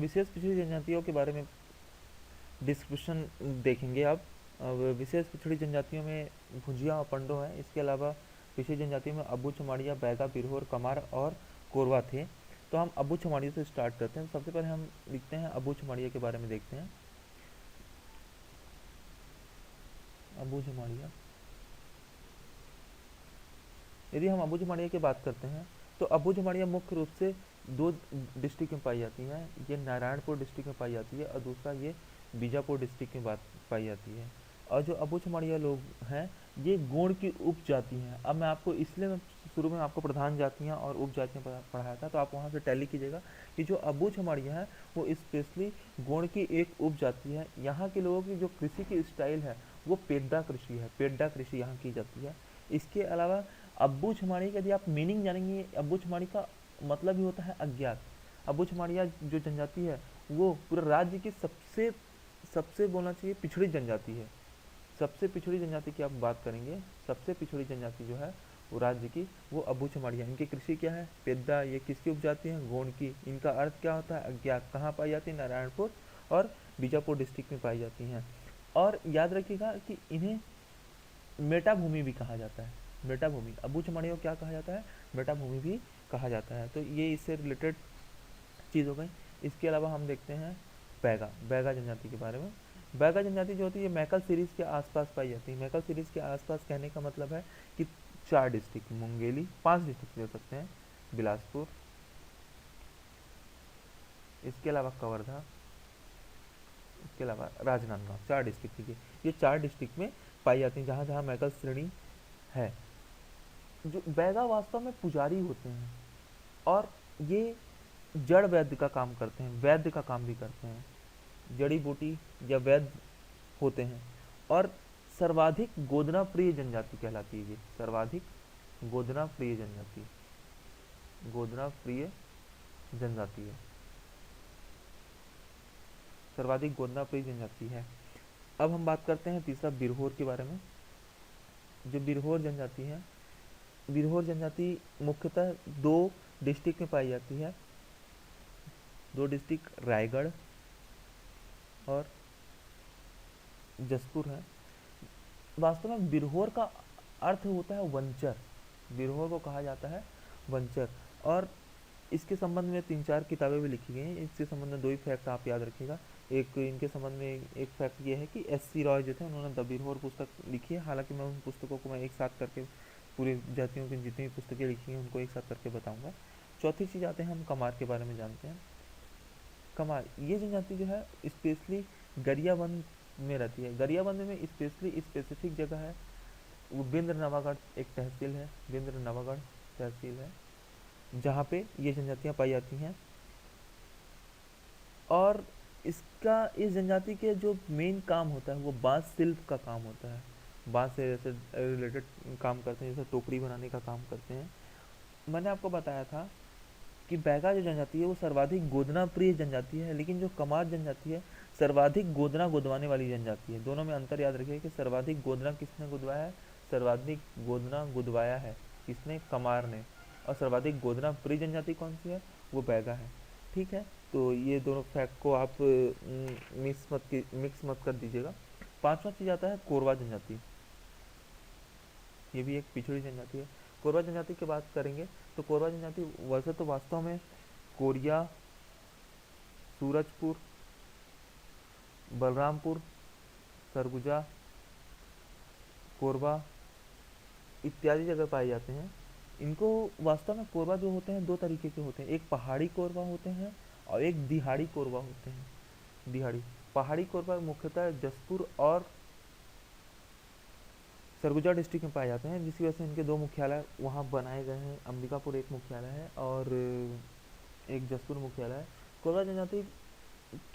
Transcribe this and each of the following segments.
विशेष पिछड़ी जनजातियों के बारे में डिस्क्रिप्शन देखेंगे अब विशेष पिछड़ी जनजातियों में भुजिया और पंडो है। इसके अलावा पिछड़ी जनजातियों में अबू चमाड़िया, बैगा, बिरहोर, कमार और कोरवा थे। तो हम अबू चमाड़िया से स्टार्ट करते हैं। सबसे पहले हम लिखते हैं अबू चमाड़िया के बारे में देखते हैं। अबू चमाड़िया, यदि हम अबू चमाड़िया की बात करते हैं तो अबू चमाड़िया मुख्य रूप से दो डिस्ट्रिक्ट में पाई जाती हैं। ये नारायणपुर डिस्ट्रिक्ट में पाई जाती है और दूसरा ये बीजापुर डिस्ट्रिक्ट में बात पाई जाती है। और जो अबू चमाड़िया लोग हैं ये गोंड की उप जाति हैं। अब मैं आपको इसलिए मैं शुरू में आपको प्रधान जातियाँ और उप जातियाँ पढ़ाया था, तो आप वहाँ से टैली कीजिएगा कि जो अबू चमाड़िया है वो स्पेशली गोंड की एक उप जाति है। यहाँ के लोगों की जो कृषि की स्टाइल है वो पेड्डा कृषि है, पेड्डा कृषि यहाँ की जाती है। इसके अलावा अब्बू छमाड़ी का यदि आप मीनिंग जानेंगे, अब्बू छमाड़ी का मतलब ही होता है अज्ञात। अब्बू छमाड़िया जो जनजाति है वो पूरे राज्य की सबसे सबसे बोलना चाहिए पिछड़ी जनजाति है। सबसे पिछड़ी जनजाति की आप बात करेंगे, सबसे पिछड़ी जनजाति जो है वो राज्य की, वो अबू चमाड़िया। इनकी कृषि क्या है? पेद्दा। ये किसकी उपजाति है? गोंड की। इनका अर्थ क्या होता है? अज्ञात। कहाँ पाई जाती है? नारायणपुर और बीजापुर डिस्ट्रिक्ट में पाई जाती हैं। और याद रखिएगा कि इन्हें मेटा भूमि भी कहा जाता है। मेटा भूमि, अबू चमाड़ियों को क्या कहा जाता है? मेटा भूमि भी कहा जाता है। तो ये इससे रिलेटेड चीज़ हो गई। इसके अलावा हम देखते हैं बैगा, बैगा जनजाति के बारे में। बैगा जनजाति जो होती है ये मैकल सीरीज के आसपास पाई जाती है। मैकल सीरीज के आसपास कहने का मतलब है कि 4 डिस्ट्रिक्ट, मुंगेली, 5 डिस्ट्रिक्ट ले सकते हैं, बिलासपुर, इसके अलावा कवर्धा, इसके अलावा राजनांदगांव, 4 डिस्ट्रिक्ट थी। ये 4 डिस्ट्रिक्ट में पाई जाती हैं जहाँ जहाँ मैकल श्रेणी है। जो बैगा वास्तव में पुजारी होते हैं और ये जड़ वैद्य का काम करते हैं, वैद्य का काम भी करते हैं, जड़ी बूटी या वैद्य होते हैं। और सर्वाधिक गोदना प्रिय जनजाति कहलाती है ये, सर्वाधिक गोदना प्रिय जनजाति, गोदना प्रिय जनजाति है, सर्वाधिक गोदना प्रिय जनजाति है। अब हम बात करते हैं तीसरा बिरहोर के बारे में। जो बिरहोर जनजाति है, बिरहोर जनजाति मुख्यतः 2 डिस्ट्रिक्ट में पाई जाती है। 2 डिस्ट्रिक्ट रायगढ़ और जसपुर है। वास्तव में बिरहोर का अर्थ होता है वंचर, बिरहोर को कहा जाता है वंचर। और इसके संबंध में 3-4 किताबें भी लिखी गई हैं। इसके संबंध में 2 ही फैक्ट आप याद रखिएगा। एक इनके संबंध में एक फैक्ट ये है कि एस.सी. रॉय जो थे उन्होंने द बिरहोर पुस्तक लिखी है। हालांकि मैं उन पुस्तकों को मैं एक साथ करके पूरी जातियों की जितनी भी पुस्तकें लिखी हैं उनको एक साथ करके बताऊंगा। चौथी चीज़ आते हैं हम कमार के बारे में जानते हैं। कमार ये जनजाति जो है स्पेशली गरियाबंद में रहती है। गरियाबंद में स्पेशली स्पेसिफिक जगह है, वो बिंद्र नवागढ़ एक तहसील है, बिंद्र नवागढ़ तहसील है जहाँ पे ये जनजातियाँ पाई जाती हैं। और इसका इस जनजाति के जो मेन काम होता है वो बांस शिल्प का काम होता है। बांस से जैसे रिलेटेड काम करते हैं, जैसे टोकरी बनाने का काम करते हैं। मैंने आपको बताया था कि बैगा जो जनजाति है वो सर्वाधिक गोदना प्रिय जनजाति है, लेकिन जो कमार जनजाति है सर्वाधिक गोदना गुदवाने वाली जनजाति है। दोनों में अंतर याद रखिए कि सर्वाधिक गोदना किसने गुदवाया है? सर्वाधिक गोदना गुदवाया है किसने? कमार ने। और सर्वाधिक गोदना प्रिय जनजाति कौन सी है? वो बैगा है। ठीक है, तो ये दोनों फैक्ट को आप मिक्स मत कर दीजिएगा। 5वां चीज आता है कोरवा जनजाति। ये भी एक पिछड़ी जनजाति है। कोरवा जनजाति की बात करेंगे तो कोरवा जनजाति वैसे तो वास्तव में कोरिया, सूरजपुर, बलरामपुर, सरगुजा, कोरबा इत्यादि जगह पाए जाते हैं। इनको वास्तव में कोरबा जो होते हैं 2 तरीके के होते हैं, एक पहाड़ी कोरबा होते हैं और एक दिहाड़ी कोरबा होते हैं। दिहाड़ी, पहाड़ी कोरबा मुख्यतः जसपुर और सरगुजा डिस्ट्रिक्ट में पाए जाते हैं, जिसकी वजह से इनके 2 मुख्यालय वहाँ बनाए गए हैं। अंबिकापुर एक मुख्यालय है और एक जसपुर मुख्यालय है। कोरबा जनजाति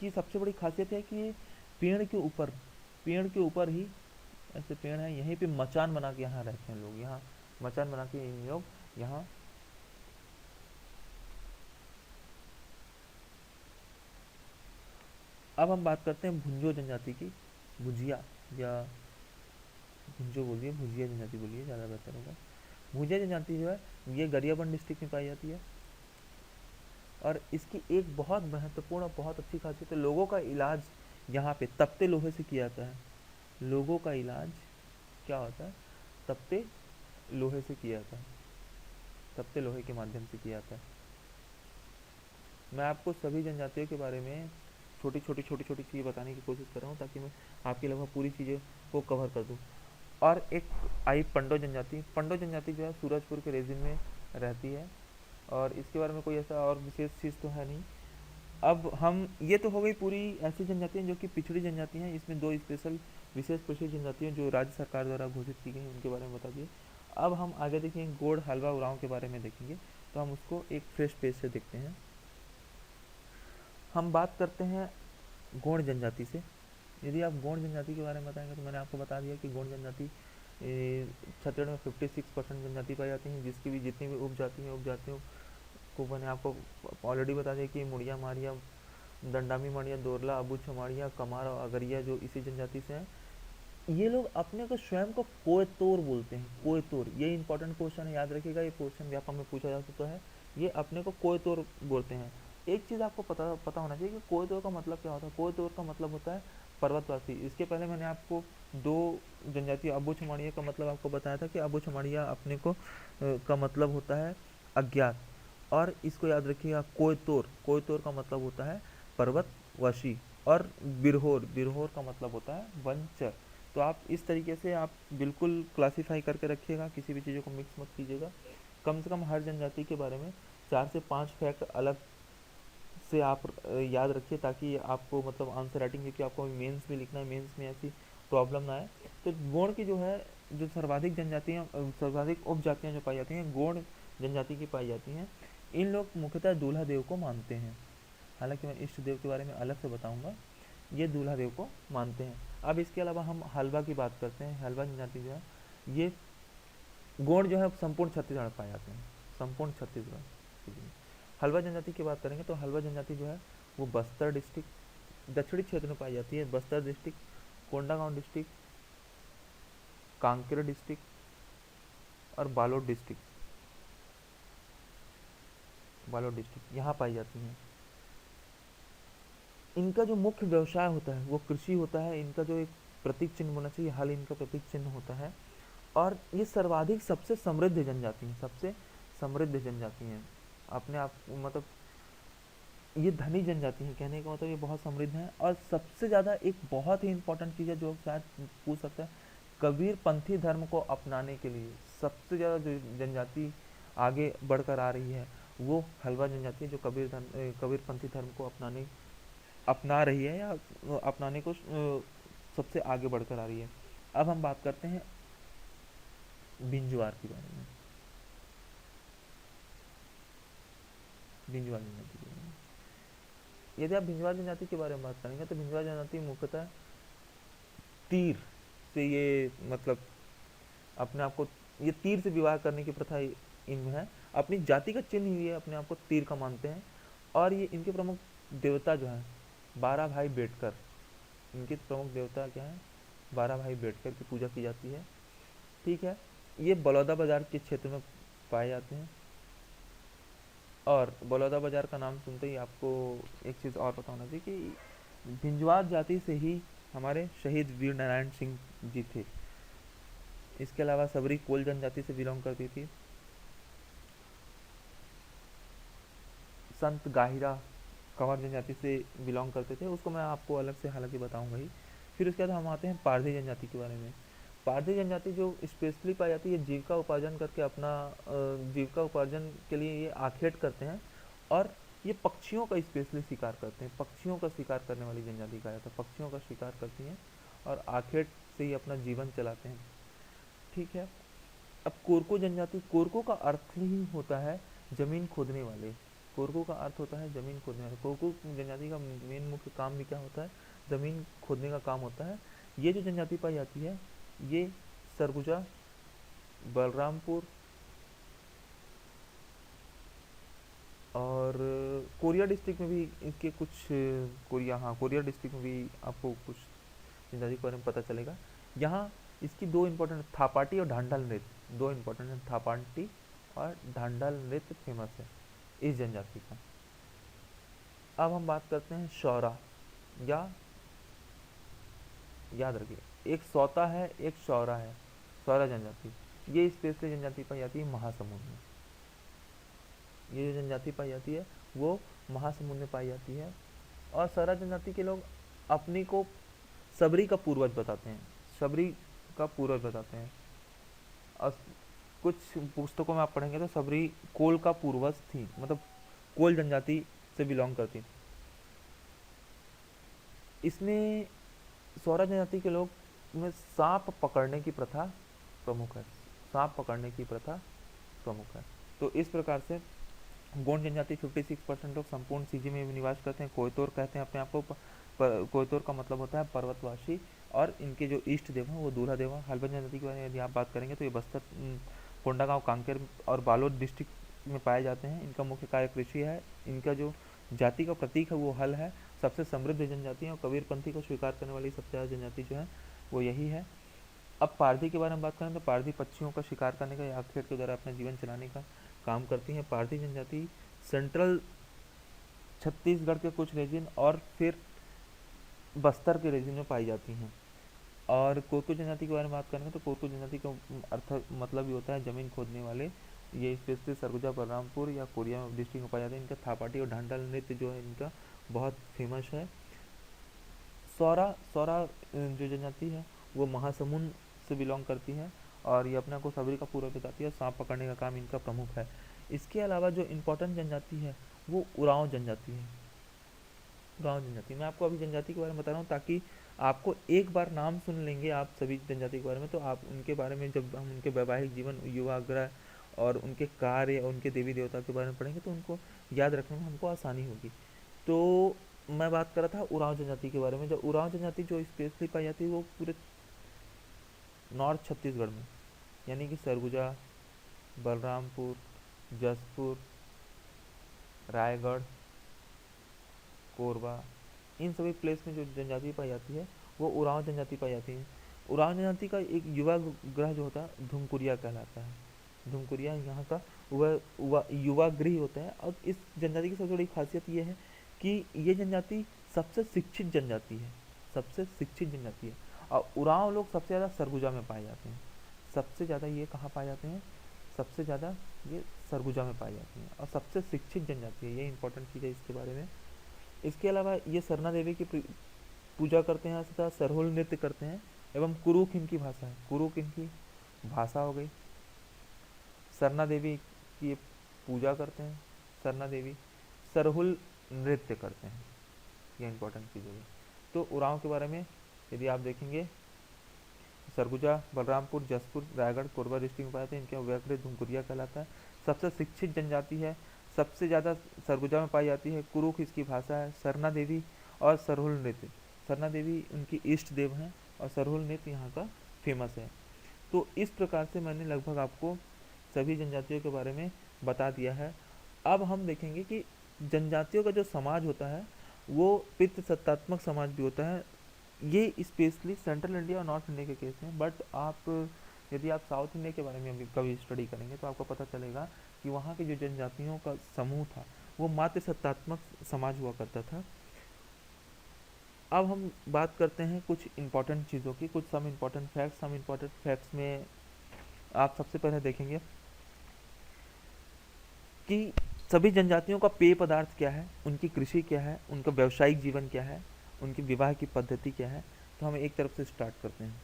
की सबसे बड़ी खासियत है कि ये पेड़ के ऊपर ही ऐसे पेड़ है, यहीं पे मचान बना के यहाँ रहते हैं लोग। यहाँ मचान बना के इन लोग यहाँ अब हम बात करते हैं भुंजो जनजाति की। भुजिया या भुंजो बोलिए, भुजिया जनजाति बोलिए, ज़्यादा बेहतर होगा। भुजिया जनजाति जो है ये गरियाबंद डिस्ट्रिक्ट में पाई जाती है। और इसकी एक बहुत महत्वपूर्ण और बहुत अच्छी खासियत है, लोगों का इलाज यहाँ पे तपते लोहे से किया जाता है। लोगों का इलाज क्या होता है, तपते लोहे से किया जाता है, तपते लोहे के माध्यम से किया जाता है। मैं आपको सभी जनजातियों के बारे में छोटी छोटी चीज़ें बताने की कोशिश कर रहा हूँ, ताकि मैं आपकी लगभग पूरी चीज़ें को कवर कर दूँ। और एक आई पंडो जनजाति। पंडो जनजाति जो है सूरजपुर के रेजिन में रहती है, और इसके बारे में कोई ऐसा और विशेष चीज़ तो है नहीं। अब हम, ये तो हो गई पूरी ऐसी जनजातियाँ जो कि पिछड़ी जनजाति हैं। इसमें दो स्पेशल विशेष पिछड़ी जनजातियाँ जो राज्य सरकार द्वारा घोषित की गई हैं, उनके बारे में बता दिए। अब हम आगे देखेंगे गोड़ हलवा उरांव के बारे में देखेंगे, तो हम उसको एक फ्रेश पेज से देखते हैं। हम बात करते हैं गोंड जनजाति से। यदि आप गोंड जनजाति के बारे में बताएंगे तो मैंने आपको बता दिया कि गोंड जनजाति छत्तीसगढ़ में 56% जनजाति पाई जाती हैं, जिसकी भी जितनी भी उपजातियों को मैंने आपको ऑलरेडी बता दिया कि मुड़िया मारिया, दंडामी माड़िया, दोरला, अबू छमाड़िया, कमार और अगरिया जो इसी जनजाति से हैं। ये लोग अपने को स्वयं को कोयतोर बोलते हैं। कोयतोर, ये इंपॉर्टेंट क्वेश्चन है, याद रखिएगा, ये क्वेश्चन व्यापक में पूछा जा सकता है। ये अपने को कोयतोर बोलते हैं। एक चीज़ आपको पता होना चाहिए कि कोयतोर का मतलब क्या होता है। कोयतोर का मतलब होता है पर्वतवासी। इसके पहले मैंने आपको दो जनजाति अबू छमाड़िया का मतलब आपको बताया था कि अबू छमाड़िया अपने को का मतलब होता है अज्ञात, और इसको याद रखिएगा कोयतोर, कोयतोर का मतलब होता है पर्वतवासी। और बिरहोर, बिरहोर का मतलब होता है वनचर। तो आप इस तरीके से आप बिल्कुल क्लासीफाई करके रखिएगा, किसी भी चीज़ों को मिक्स मत कीजिएगा। कम से कम हर जनजाति के बारे में 4 से 5 फैक्ट अलग से आप याद रखिए, ताकि आपको मतलब आंसर राइटिंग, क्योंकि आपको मेंस में लिखना है, मेंस में ऐसी प्रॉब्लम ना आए। तो गोंड की जो है, जो सर्वाधिक जनजातियाँ, सर्वाधिक उपजातियाँ जो पाई जाती हैं, गोंड जनजाति की पाई जाती हैं। इन लोग मुख्यतः दूल्हा देव को मानते हैं, हालांकि मैं इष्ट देव के बारे में अलग से बताऊंगा। ये दूल्हा देव को मानते हैं। अब इसके अलावा हम हलवा की बात करते हैं। हलवा जनजाति जो है, ये गोंड जो है संपूर्ण छत्तीसगढ़ पाए जाते हैं, संपूर्ण छत्तीसगढ़। हलवा जनजाति की बात करेंगे तो हलवा जनजाति जो है वो बस्तर डिस्ट्रिक्ट, दक्षिणी क्षेत्र में पाई जाती है। Bastar district, Kondagaon district, Kanker district और बालोद डिस्ट्रिक्ट यहाँ पाई जाती हैं। इनका जो मुख्य व्यवसाय होता है वो कृषि होता है। इनका जो एक प्रतीक चिन्ह होना चाहिए, हल इनका प्रतीक चिन्ह होता है। और ये सर्वाधिक सबसे समृद्ध जनजाति हैं, सबसे समृद्ध जनजाति हैं अपने आप, मतलब ये धनी जनजाति है, कहने का मतलब ये बहुत समृद्ध है। और सबसे ज़्यादा एक बहुत ही इंपॉर्टेंट चीज़ है जो शायद पूछ सकता है, कबीर पंथी धर्म को अपनाने के लिए सबसे ज़्यादा जो जनजाति आगे बढ़कर आ रही है वो हलवा जनजाति है, जो कबीर पंथी धर्म को अपना रही है, या अपनाने को सबसे आगे बढ़कर आ रही है। अब हम बात करते हैं बिंजवार के बारे में, बिंजवार जनजाति के बारे में। यदि आप भिंजवार जनजाति के बारे में बात करेंगे तो भिंजवार जनजाति मुख्यतः तीर से, ये मतलब अपने आप को, ये तीर से विवाह करने की प्रथा इनमें है। अपनी जाति का चिन्ह ये अपने आप को तीर का मानते हैं। और ये इनके प्रमुख देवता जो है 12 भाई बेटकर, इनके प्रमुख देवता क्या है, 12 भाई बेटकर की पूजा की जाती है। ठीक है, ये बलौदा बाजार के क्षेत्र में पाए जाते हैं। और बलौदा बाजार का नाम सुनते ही आपको एक चीज़ और पता होना चाहिए कि भिंजवार जाति से ही हमारे शहीद वीर नारायण सिंह जी थे। इसके अलावा सबरी कोल जनजाति से बिलोंग करती थी। संत गाहिरा कंवर जनजाति से बिलोंग करते थे, उसको मैं आपको अलग से हालांकि बताऊंगा ही। फिर उसके बाद हम आते हैं पारधी जनजाति के बारे में। पारधी जनजाति जो स्पेशली पाई जाती है, जीविका उपार्जन करके अपना जीविका उपार्जन के लिए ये आखेट करते हैं। और ये पक्षियों का स्पेशली शिकार करते हैं, पक्षियों का शिकार करने वाली जनजाति कहा जाता है। पक्षियों का शिकार करती हैं और आखेट से ही अपना जीवन चलाते हैं। ठीक है, अब कोरको जनजाति, कोरको का अर्थ ही होता है जमीन खोदने वाले। कोरको का अर्थ होता है जमीन खोदने वाले। कोरको जनजाति का मेन मुख्य काम भी क्या होता है, जमीन खोदने का काम होता है। ये जो जनजाति पाई जाती है ये सरगुजा, बलरामपुर और कोरिया डिस्ट्रिक्ट में भी इनके कुछ, कोरिया, हाँ कोरिया डिस्ट्रिक्ट में भी आपको कुछ जनजाति के बारे में पता चलेगा। यहाँ इसकी दो इम्पोर्टेंट, थापाटी और ढांडल नृत्य, दो इम्पोर्टेंट है, थापाटी और ढांडल नृत्य फेमस है इस जनजाति का। अब हम बात करते हैं शौरा, या याद रखिए एक सौता है एक शौरा है। शौरा जनजाति, ये स्पेशली जनजाति पाई जाती है महासमुंद में। ये जो जनजाति पाई जाती है वो महासमुंद में पाई जाती है। और शौरा जनजाति के लोग अपनी को सबरी का पूर्वज बताते हैं, सबरी का पूर्वज बताते हैं। और कुछ पुस्तकों में आप पढ़ेंगे तो सबरी कोल का पूर्वज थी, मतलब कोल जनजाति से बिलोंग करती। इसमें सौरा जनजाति के लोग में सांप पकड़ने की प्रथा प्रमुख है, सांप पकड़ने की प्रथा प्रमुख है। तो इस प्रकार से गोंड जनजाति 56% लोग संपूर्ण सीजी में निवास करते हैं। कोयतोर कहते हैं अपने आप को, कोयतोर का मतलब होता है पर्वतवासी। और इनके जो इष्ट देव हैं वो दूल्हा देव हैं। हल्बा जनजाति के बारे में यदि आप बात करेंगे तो ये बस्तर, कोंडागांव, कांकेर और बालोद डिस्ट्रिक्ट में पाए जाते हैं। इनका मुख्य कार्य कृषि है। इनका जो जाति का प्रतीक है वो हल है। सबसे समृद्ध जनजाति है और कबीरपंथी को स्वीकार करने वाली सबसे ज़्यादा जनजाति जो है वो यही है। अब पारधी के बारे में बात करें तो पारधी पक्षियों का शिकार करने का या खेत के द्वारा अपना जीवन चलाने का काम करती है। पारधी जनजाति सेंट्रल छत्तीसगढ़ के कुछ रीजन और फिर बस्तर के रीजन में पाई जाती हैं। और कोरकू जनजाति के बारे में बात करेंगे तो कोरकू जनजाति का अर्थ मतलब ही होता है जमीन खोदने वाले। ये स्पेशली सरगुजा, बलरामपुर या कोरिया डिस्ट्रिक्ट में पाया जाता है। इनका थापाटी और ढांडल नृत्य जो है इनका बहुत फेमस है। सौरा सौरा जो जनजाति है वो महासमुंद से बिलोंग करती है और ये अपने को सबरी का पूर्वज बताती है। सांप पकड़ने का काम इनका प्रमुख है। इसके अलावा जो इम्पोर्टेंट जनजाति है वो उरांव जनजाति है। उरांव जनजाति, मैं आपको अभी जनजाति के बारे में बता रहा हूँ ताकि आपको एक बार नाम सुन लेंगे आप सभी जनजाति के बारे में तो आप उनके बारे में जब हम उनके वैवाहिक जीवन, युवाग्रह और उनके कार्य और उनके देवी देवता के बारे में पढ़ेंगे तो उनको याद रखने में हमको आसानी होगी। तो मैं बात कर रहा था उरांव जनजाति के बारे में। जो उरांव जनजाति जो स्पेशली पाई जाती है वो पूरे नॉर्थ छत्तीसगढ़ में, यानी कि सरगुजा, बलरामपुर, जसपुर, रायगढ़, कोरबा, इन सभी प्लेस में जो जनजाति पाई जाती है वो उरांव जनजाति पाई जाती है। उरांव जनजाति का एक युवा ग्रह जो होता है धुमकुरिया कहलाता है। धुमकुरिया यहाँ का युवा गृह होता है। और इस जनजाति की सबसे बड़ी खासियत ये है कि ये जनजाति सबसे शिक्षित जनजाति है, सबसे शिक्षित जनजाति है। और उरांव लोग सबसे ज़्यादा सरगुजा में पाए जाते हैं। सबसे ज़्यादा ये कहाँ पाए जाते हैं? सबसे ज़्यादा ये सरगुजा में पाई जाती हैं और सबसे शिक्षित जनजाति है। ये इंपॉर्टेंट चीज़ है इसके बारे में। इसके अलावा ये सरना देवी की पूजा करते हैं तथा सरहुल नृत्य करते हैं। एवं कुरुक इनकी भाषा है, कुरुक इनकी भाषा हो गई। सरना देवी की पूजा करते हैं, सरना देवी सरहुल नृत्य करते हैं। ये इंपॉर्टेंट चीज़ होगी। तो उरांव के बारे में यदि आप देखेंगे सरगुजा, बलरामपुर, जसपुर, रायगढ़, कोरबा डिस्ट्रिक्ट में पाए जाते हैं। इनका व्याघ्र धुमकुरिया कहलाता है। सबसे शिक्षित जनजाति है, सबसे ज़्यादा सरगुजा में पाई जाती है। कुरुक इसकी भाषा है। सरना देवी और सरहुल नृत्य, सरना देवी उनकी इष्ट देव हैं और सरहुल नृत्य यहाँ का फेमस है। तो इस प्रकार से मैंने लगभग आपको सभी जनजातियों के बारे में बता दिया है। अब हम देखेंगे कि जनजातियों का जो समाज होता है वो पितृ सत्तात्मक समाज भी होता है। ये स्पेशली सेंट्रल इंडिया और नॉर्थ इंडिया के केस में। बट आप यदि आप साउथ इंडिया के बारे में अभी कभी स्टडी करेंगे तो आपको पता चलेगा कि वहाँ के जो जनजातियों का समूह था वो मातृ सत्तात्मक समाज हुआ करता था। अब हम बात करते हैं कुछ इंपॉर्टेंट चीज़ों की, कुछ सम इम्पॉर्टेंट फैक्ट्स में आप सबसे पहले देखेंगे कि सभी जनजातियों का पेय पदार्थ क्या है, उनकी कृषि क्या है, उनका व्यावसायिक जीवन क्या है, उनकी विवाह की पद्धति क्या है। तो हम एक तरफ से स्टार्ट करते हैं।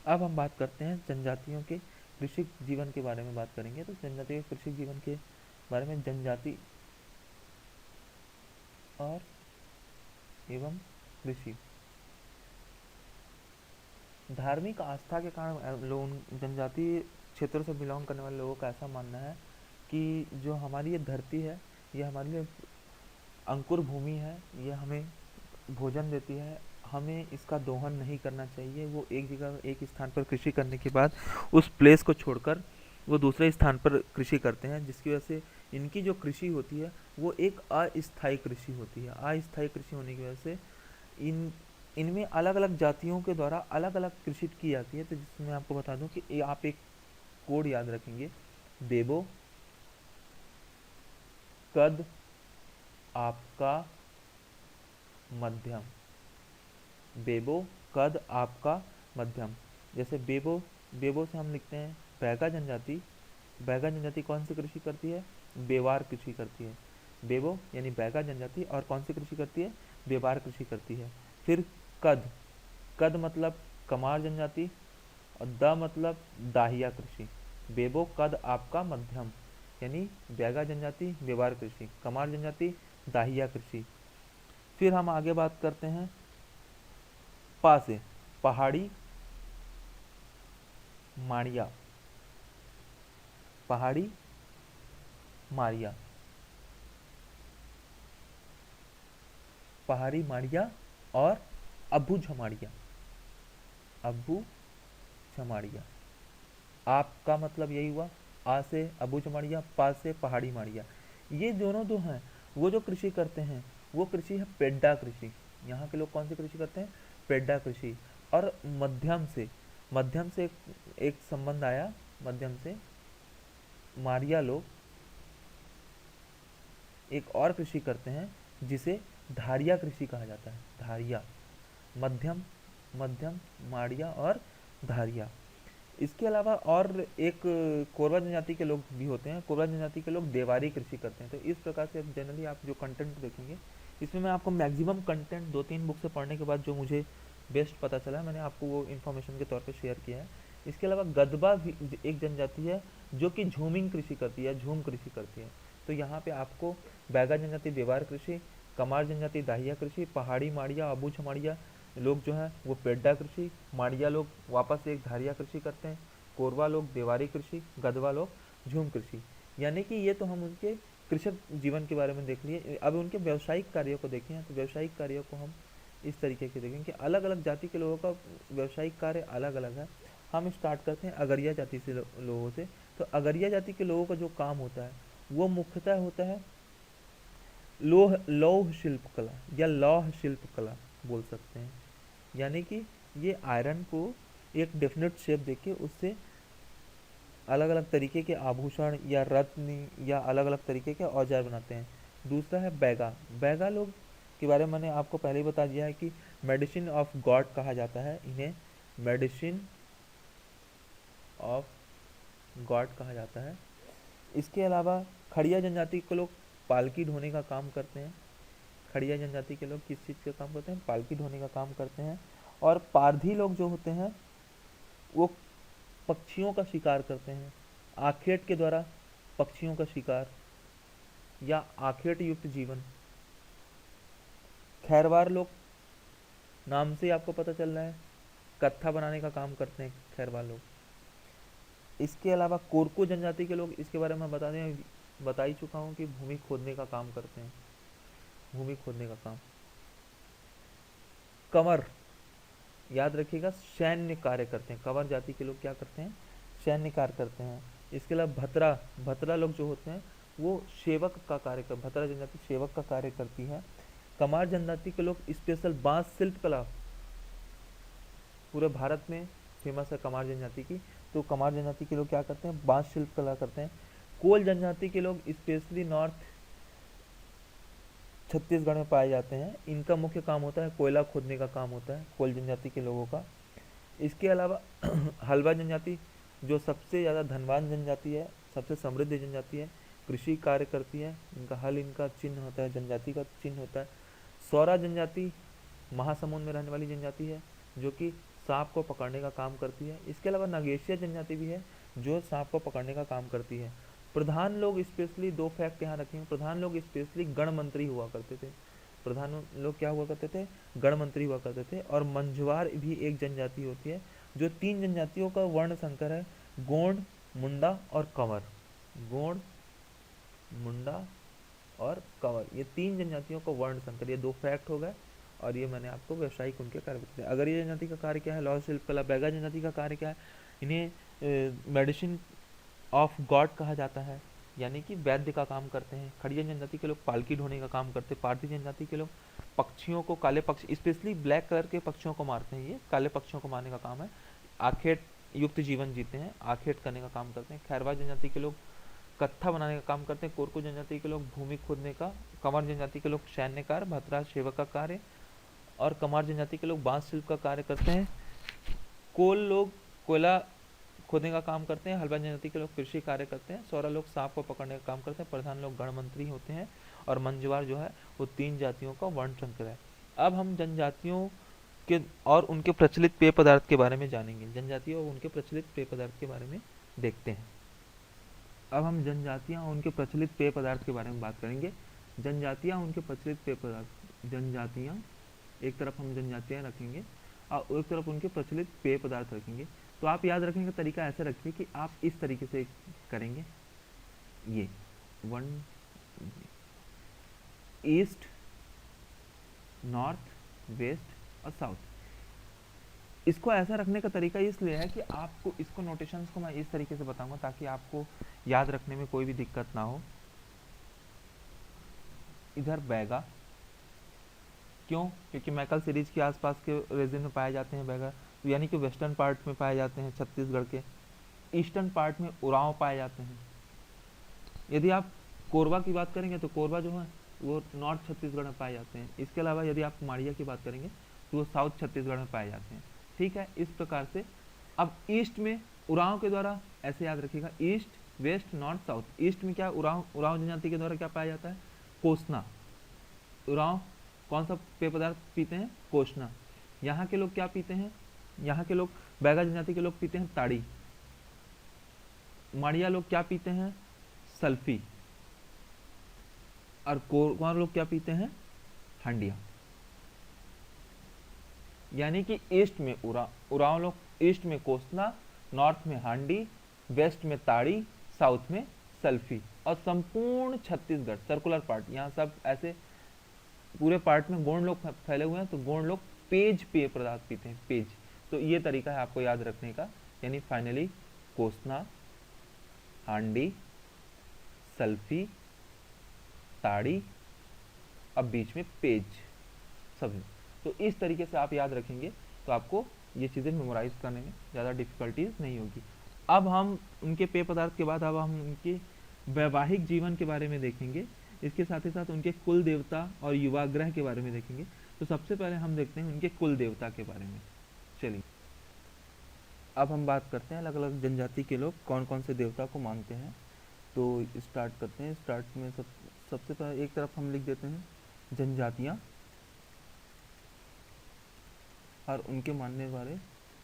अब हम बात करते हैं जनजातियों के कृषि जीवन के बारे में बात करेंगे। तो जनजातियों के कृषि जीवन के बारे में जनजाति और एवं कृषि, धार्मिक आस्था के कारण लोग जनजातीय क्षेत्रों से बिलोंग करने वाले लोगों का ऐसा मानना है कि जो हमारी ये धरती है ये हमारे लिए अंकुर भूमि है, ये हमें भोजन देती है, हमें इसका दोहन नहीं करना चाहिए। वो एक जगह एक स्थान पर कृषि करने के बाद उस प्लेस को छोड़कर वो दूसरे स्थान पर कृषि करते हैं, जिसकी वजह से इनकी जो कृषि होती है वो एक अस्थायी कृषि होती है। अस्थायी कृषि होने की वजह से इनमें अलग अलग जातियों के द्वारा अलग अलग कृषि की जाती है। तो जिसमें आपको बता दूं कि आप एक कोड याद रखेंगे, देबो, कद, आपका मध्यम। बेबो कद आपका मध्यम। जैसे बेबो, बेबो से हम लिखते हैं बैगा जनजाति। बैगा जनजाति कौन सी कृषि करती है? बेवार कृषि करती है। बेबो यानी बैगा जनजाति और कौन सी कृषि करती है? बेवार कृषि करती है। फिर कद, कद मतलब कमार जनजाति और द मतलब दाहिया कृषि। बेबो कद आपका मध्यम यानी बैगा जनजाति बेवार कृषि, कमार जनजाति दाहिया कृषि। फिर हम आगे बात करते हैं पा से, पहाड़ी माड़िया। पहाड़ी माड़िया, पहाड़ी माड़िया और अब्बू झमाड़िया। अब्बू झमाड़िया। आपका मतलब यही हुआ, आ से अब्बू झमाड़िया, पा से पहाड़ी माड़िया। ये दोनों जो हैं वो जो कृषि करते हैं वो कृषि है पेड्डा कृषि। यहाँ के लोग कौन सी कृषि करते हैं? पेड्डा कृषि। और मध्यम से, मध्यम से एक संबंध आया, मध्यम से मारिया लोग एक और कृषि करते हैं जिसे धारिया कृषि कहा जाता है। धारिया, मध्यम, मध्यम माड़िया और धारिया। इसके अलावा और एक कोरवा जनजाति के लोग भी होते हैं। कोरवा जनजाति के लोग देवारी कृषि करते हैं। तो इस प्रकार से जनरली आप जो कंटेंट देखेंगे इसमें मैं आपको मैक्सिमम कंटेंट 2-3 बुक से पढ़ने के बाद जो मुझे बेस्ट पता चला मैंने आपको वो इन्फॉर्मेशन के तौर पे शेयर किया है। इसके अलावा गदबा भी एक जनजाति है जो कि झूमिंग कृषि करती है, झूम कृषि करती है। तो यहाँ पे आपको बैगा जनजाति बेवार कृषि, कमार जनजाति दाहिया कृषि, पहाड़ी माड़िया अबू छमाड़िया लोग जो हैं वो पेड्डा कृषि, माड़िया लोग वापस से एक धारिया कृषि करते हैं, कोरवा लोग देवारी कृषि, गदवा लोग झूम कृषि। यानी कि ये तो हम उनके कृषक जीवन के बारे में देख लिए। अब उनके व्यावसायिक कार्यों को देखें तो व्यावसायिक कार्यों को हम इस तरीके के देखें कि अलग अलग जाति के लोगों का व्यावसायिक कार्य अलग अलग है। हम स्टार्ट करते हैं अगरिया जाति से लोगों से। तो अगरिया जाति के लोगों का जो काम होता है वो मुख्यतः होता है लोह लौह शिल्प कला या लौह शिल्प कला बोल सकते हैं। यानी कि ये आयरन को एक डेफिनेट शेप देके उससे अलग अलग तरीके के आभूषण या रत्न या अलग अलग तरीके के औजार बनाते हैं। दूसरा है बैगा। बैगा लोग के बारे में मैंने आपको पहले ही बता दिया है कि मेडिसिन ऑफ गॉड कहा जाता है इन्हें, मेडिसिन ऑफ गॉड कहा जाता है। इसके अलावा खड़िया जनजाति के लोग पालकी ढोने का काम करते हैं। खड़िया जनजाति के लोग किस चीज़ का काम करते हैं? पालकी ढोने का काम करते हैं। और पारधी लोग जो होते हैं वो पक्षियों का शिकार करते हैं। आखेट के द्वारा पक्षियों का शिकार या आखेट युक्त जीवन। खैरवार लोग, नाम से आपको पता चल रहा है, कत्था बनाने का काम करते हैं खैरवार लोग। इसके अलावा कोरको जनजाति के लोग, इसके बारे में बता ही चुका हूँ कि भूमि खोदने का काम करते हैं, भूमि खोदने का काम। कंवर, याद रखिएगा, सैन्य कार्य करते हैं। कंवर जाति के लोग क्या करते हैं? सैन्य कार्य करते हैं। इसके अलावा भतरा, भतरा लोग जो होते हैं वो सेवक का कार्य कर, भतरा जनजाति सेवक का कार्य करती है। कमार जनजाति के लोग स्पेशल बांस शिल्प कला, पूरे भारत में फेमस है कमार जनजाति की। तो कमार जनजाति के लोग क्या करते हैं? बांस शिल्प कला करते हैं। कोल जनजाति के लोग स्पेशली नॉर्थ छत्तीसगढ़ में पाए जाते हैं। इनका मुख्य काम होता है कोयला खोदने का काम होता है कोल जनजाति के लोगों का। इसके अलावा हलवा जनजाति जो सबसे ज़्यादा धनवान जनजाति है, सबसे समृद्ध जनजाति है, कृषि कार्य करती है। इनका हल इनका चिन्ह होता है, जनजाति का चिन्ह होता है। सौरा जनजाति महासमुंद में रहने वाली जनजाति है जो कि सांप को पकड़ने का काम करती है। इसके अलावा नागेशिया जनजाति भी है जो सांप को पकड़ने का काम करती है। प्रधान लोग स्पेशली 2 फैक्ट यहाँ रखेंगे। प्रधान लोग स्पेशली गण मंत्री हुआ करते थे। प्रधान लोग क्या हुआ करते थे? गण मंत्री हुआ करते थे। और मंझवार भी एक जनजाति होती है जो 3 जनजातियों का वर्ण संकर है, गोंड, मुंडा और कंवर। गोंड, मुंडा और कंवर, ये 3 जनजातियों का वर्ण संकर। ये 2 फैक्ट हो गए और ये मैंने आपको व्यवसायिक उनके कार्य बताए। अगर ये जनजाति का कार्य क्या है? लौह शिल्प कला। बैगा जनजाति का कार्य क्या है? इन्हें मेडिसिन ऑफ गॉड कहा जाता है, यानी कि वैद्य का काम करते हैं। खड़िया जनजाति के लोग पालकी ढोने का काम करते हैं। पारधी जनजाति के लोग पक्षियों को, काले पक्षी स्पेशली ब्लैक कलर के पक्षियों को मारते हैं, ये काले पक्षियों को मारने का काम है। आखेट युक्त जीवन जीते हैं, आखेट करने का काम करते हैं। खैरवा जनजाति के लोग कत्था बनाने का काम करते हैं। कोरकू जनजाति के लोग भूमि खोदने का, कमार जनजाति के लोग सैन्य कार्य, भतरा सेवक का कार्य, और कमार जनजाति के लोग बांस शिल्प का कार्य करते हैं। कोल लोग कोयला खोदने का काम करते हैं। हल्बा जनजाति के लोग कृषि कार्य करते हैं। सौरा लोग सांप को पकड़ने का काम करते हैं। प्रधान लोग गणमंत्री होते हैं। और मंजवार जो है वो 3 जातियों का वर्ण संकर है। अब हम जनजातियों के और उनके प्रचलित पेय पदार्थ के बारे में जानेंगे। जनजातियों और उनके प्रचलित पेय पदार्थ के बारे में देखते हैं। अब हम जनजातियां और उनके प्रचलित पेय पदार्थ के बारे में बात करेंगे। जनजातियां उनके प्रचलित पेय पदार्थ, जनजातियां एक तरफ हम जनजातियां रखेंगे और एक तरफ उनके प्रचलित पेय पदार्थ रखेंगे। तो आप याद रखने का तरीका ऐसे रखिए कि आप इस तरीके से करेंगे, ये 1 ईस्ट, नॉर्थ, वेस्ट और साउथ। इसको ऐसा रखने का तरीका इसलिए है कि आपको इसको नोटेशंस को मैं इस तरीके से बताऊंगा ताकि आपको याद रखने में कोई भी दिक्कत ना हो। इधर बैगा, क्यों? क्योंकि मैकल सीरीज के आसपास के रीजन में पाए जाते हैं बैगा, यानी कि वेस्टर्न पार्ट में पाए जाते हैं छत्तीसगढ़ के। ईस्टर्न पार्ट में उरांव पाए जाते हैं। यदि आप कोरबा की बात करेंगे तो कोरबा जो है वो नॉर्थ छत्तीसगढ़ में पाए जाते हैं। इसके अलावा यदि आप माड़िया की बात करेंगे तो वो साउथ छत्तीसगढ़ में पाए जाते हैं। ठीक है, इस प्रकार से। अब ईस्ट में उरांव के द्वारा ऐसे याद रखिएगा, east, west, north, south. East में क्या उरांव जनजाति के द्वारा क्या पाया जाता है? कोसना। उरांव कौन सा पेय पदार्थ पीते हैं? कोसना। यहाँ के लोग क्या पीते हैं? यहाँ के लोग, बैगा जनजाति के लोग पीते हैं ताड़ी। माड़िया लोग क्या पीते हैं? सल्फी। और कोरवा लोग क्या पीते हैं? हांडिया। यानी कि ईस्ट में उरांव लोग, ईस्ट में कोसना, नॉर्थ में हांडी, वेस्ट में ताड़ी, साउथ में सल्फी। और संपूर्ण छत्तीसगढ़ सर्कुलर पार्ट, यहाँ सब ऐसे पूरे पार्ट में गोंड लोग फैले हुए हैं, तो गोंड लोग पेज पेय पदार्थ पीते हैं, पेज। तो ये तरीका है आपको याद रखने का, यानी फाइनली कोसना, हांडी, सल्फी, ताड़ी, अब बीच में पेज सभी। तो इस तरीके से आप याद रखेंगे तो आपको ये चीज़ें मेमोराइज करने में ज़्यादा डिफिकल्टीज नहीं होगी। अब हम उनके पेय पदार्थ के बाद अब हम उनके वैवाहिक जीवन के बारे में देखेंगे। इसके साथ ही साथ उनके कुल देवता और युवाग्रह के बारे में देखेंगे। तो सबसे पहले हम देखते हैं उनके कुल देवता के बारे में। चलिए अब हम बात करते हैं अलग अलग जनजाति के लोग कौन कौन से देवता को मानते हैं। तो स्टार्ट करते हैं। स्टार्ट में सबसे पहले एक तरफ हम लिख देते हैं जनजातियाँ और उनके मानने वाले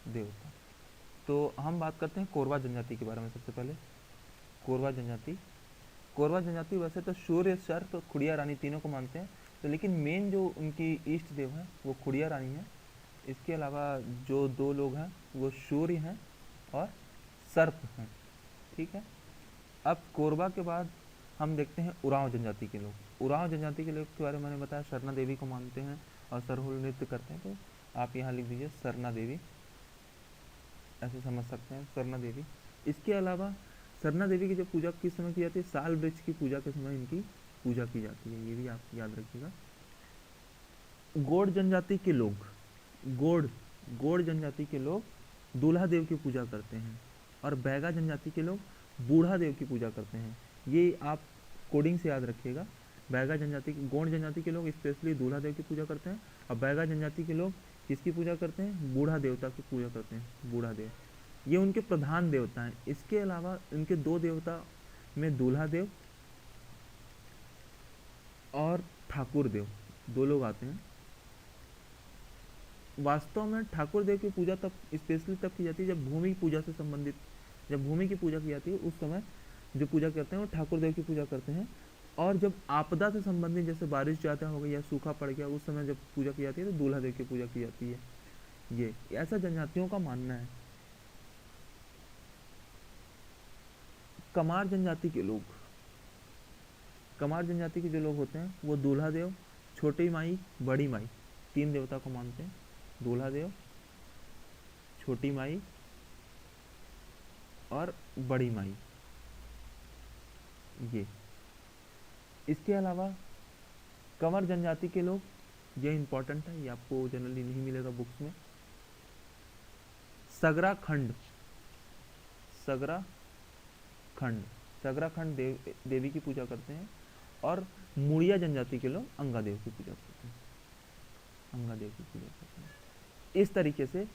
देवता। तो हम बात करते हैं कोरवा जनजाति के बारे में। सबसे पहले कोरवा जनजाति। कोरवा जनजाति वैसे तो सूर्य, सर्प, खुड़िया रानी तीनों को मानते हैं, तो लेकिन मेन जो उनकी इष्ट देव है वो खुड़िया रानी है। इसके अलावा जो 2 लोग हैं वो सूर्य हैं और सर्प हैं। ठीक है। अब कोरबा के बाद हम देखते हैं उरांव जनजाति के लोग। उरांव जनजाति के लोग के बारे में मैंने बताया, सरना देवी को मानते हैं और सरहुल नृत्य करते हैं। तो आप यहाँ लिख दीजिए सरना देवी, ऐसे समझ सकते हैं सरना देवी। इसके अलावा सरना देवी की जब पूजा किस समय की जाती है? साल वृक्ष की पूजा के समय इनकी पूजा की जाती है, ये भी आप याद रखिएगा। गोड़ जनजाति के लोग, गोड़ जनजाति के लोग दूल्हा देव की पूजा करते हैं और बैगा जनजाति के लोग बूढ़ा देव की पूजा करते हैं। ये आप कोडिंग से याद रखिएगा। बैगा जनजाति, गोंड जनजाति के लोग स्पेशली दूल्हा देव की पूजा करते हैं और बैगा जनजाति के लोग किसकी पूजा करते हैं? बूढ़ा देवता की पूजा करते हैं, बूढ़ा देव। ये उनके प्रधान देवता हैं। इसके अलावा उनके 2 देवता में दूल्हा देव और ठाकुर देव 2 लोग आते हैं। वास्तव में ठाकुर देव की पूजा तब स्पेशली तब की जाती है जब भूमि पूजा से संबंधित, जब भूमि की पूजा की जाती है उस समय जो पूजा करते हैं वो ठाकुर देव की पूजा करते हैं। और जब आपदा से संबंधित जैसे बारिश ज़्यादा हो गई या सूखा पड़ गया उस समय जब पूजा की जाती है तो दूल्हा देव की पूजा की जाती है। ये ऐसा जनजातियों का मानना है। कमार जनजाति के लोग, कमार जनजाति के जो लोग होते हैं वो दूल्हा देव, छोटी माई, बड़ी माई 3 देवता को मानते हैं। दूल्हा देव, छोटी माई और बड़ी माई। ये इसके अलावा कंवर जनजाति के लोग, ये इंपॉर्टेंट है, ये आपको जनरली नहीं मिलेगा बुक्स में। सगरा खंड, सगरा खंड सगराखंड देवी की पूजा करते हैं, और मुड़िया जनजाति के लोग अंगा देव की पूजा करते हैं, अंगा देव की पूजा करते हैं। इस तरीके से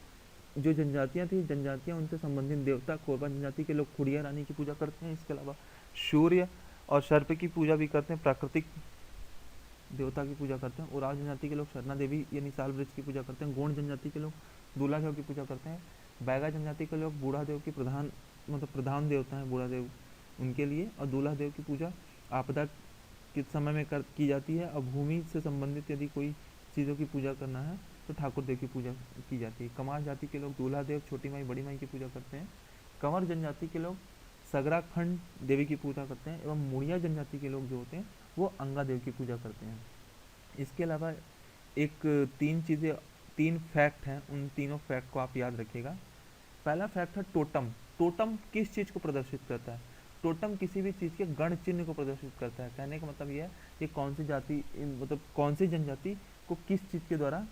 जो जनजातियां थी, जनजातियां उनसे संबंधित देवता, कोरबा जनजाति के लोग खुड़िया रानी की पूजा करते हैं। इसके अलावा सूर्य और सर्प की पूजा भी करते हैं, प्राकृतिक देवता की पूजा करते हैं। उराव जनजाति के लोग शरणा देवी यानी साल वृक्ष की पूजा करते हैं। गोंड जनजाति के लोग दूल्हा देव की पूजा करते हैं। बैगा जनजाति के लोग बूढ़ा देव की प्रधान देवता है बूढ़ा देव उनके लिए, और दूल्हा देव की पूजा आपदा के समय में की जाती है। और भूमि से संबंधित यदि कोई चीज़ों की पूजा करना है तो ठाकुर देव की पूजा की जाती है। कमार जाति के लोग दूल्हा देव, छोटी माई, बड़ी माई की पूजा करते हैं। कंवर जनजाति के लोग सगराखंड देवी की पूजा करते हैं, एवं मुड़िया जनजाति के लोग जो होते हैं वो अंगा देव की पूजा करते हैं। इसके अलावा एक तीन फैक्ट हैं, उन तीनों फैक्ट को आप याद रखिएगा। पहला फैक्ट है टोटम। टोटम किस चीज़ को प्रदर्शित करता है? टोटम किसी भी चीज़ के गण चिन्ह को प्रदर्शित करता है। कहने का मतलब यह है कि कौन सी जाति, मतलब कौन सी जनजाति को किस चीज़ के द्वारा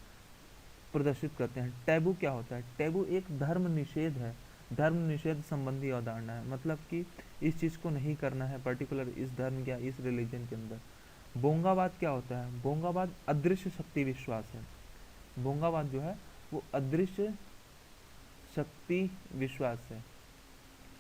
प्रदर्शित करते हैं। टैबू क्या होता है? टैबू एक धर्म निषेध है, धर्म निषेध संबंधी अवधारणा है, मतलब कि इस चीज़ को नहीं करना है पर्टिकुलर इस धर्म या इस रिलीजन के अंदर। बोंगावाद क्या होता है? बोंगावाद अदृश्य शक्ति विश्वास है। बोंगावाद जो है वो अदृश्य शक्ति विश्वास है।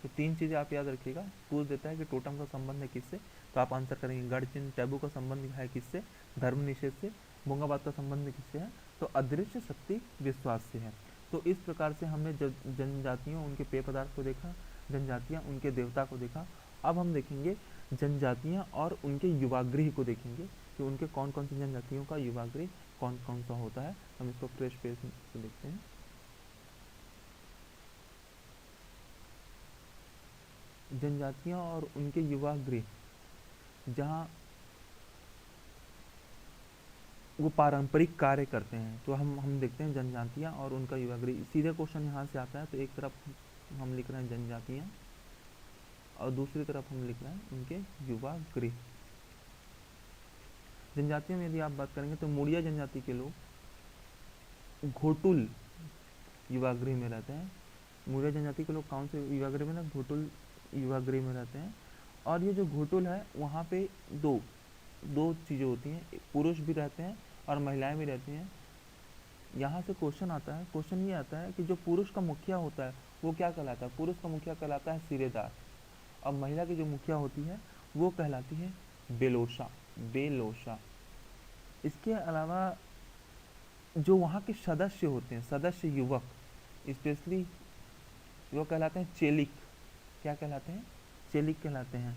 तो तीन चीज़ें आप याद रखिएगा। पूछ देता है कि टोटम का संबंध है किससे, तो आप आंसर करेंगे गढ़ चिन्ह। टैबू का संबंध है किससे? धर्म निषेध से। बोंगाबाद का संबंध किससे है? तो अदृश्य शक्ति विश्वास से है। तो इस प्रकार से हमने जनजातियों, उनके पेय पदार्थ को देखा, जनजातियाँ उनके देवता को देखा। अब हम देखेंगे जनजातियाँ और उनके युवागृह को देखेंगे कि उनके कौन कौन सी जनजातियों का युवागृह कौन कौन सा होता है। हम इसको फ्रेश पेज से देखते हैं। जनजातियाँ और उनके युवागृह, जहाँ वो पारंपरिक कार्य करते हैं, तो हम देखते हैं जनजातियाँ और उनका युवागृह। सीधे क्वेश्चन यहाँ से आता है, तो एक तरफ हम लिख रहे हैं जनजातियाँ और दूसरी तरफ हम लिख रहे हैं उनके युवागृह। जनजातियों में यदि आप बात करेंगे तो मुड़िया जनजाति के लोग घोटुल युवागृह में रहते हैं। मुड़िया जनजाति के लोग कौन से युवागृह में ना? घोटुल युवागृह में रहते हैं। और ये जो घोटुल है वहाँ पे दो चीज़ें होती हैं, पुरुष भी रहते हैं और महिलाएं भी रहती हैं। यहाँ से क्वेश्चन आता है, क्वेश्चन ये आता है कि जो पुरुष का मुखिया होता है वो क्या कहलाता है? पुरुष का मुखिया कहलाता है सिरेदार, और महिला की जो मुखिया होती है वो कहलाती है बेलोशा। बेलोशा। इसके अलावा जो वहाँ के सदस्य होते हैं, सदस्य युवक, स्पेशली वो कहलाते हैं चेलिक। क्या कहलाते हैं? चेलिक कहलाते हैं।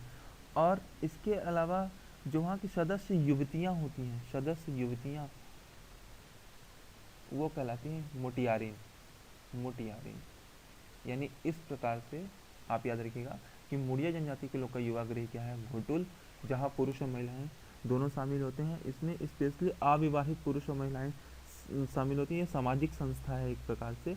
और इसके अलावा जो वहाँ की सदस्य युवतियाँ होती हैं, सदस्य युवतियाँ, वो कहलाती हैं मोटियारिन। मोटियारिन। यानी इस प्रकार से आप याद रखिएगा कि मुड़िया जनजाति के लोग का युवागृह क्या है? घोटुल, जहाँ पुरुष और महिलाएं दोनों शामिल होते हैं। इसमें स्पेशली अविवाहित पुरुष और महिलाएं शामिल होती हैं। सामाजिक संस्था है एक प्रकार से।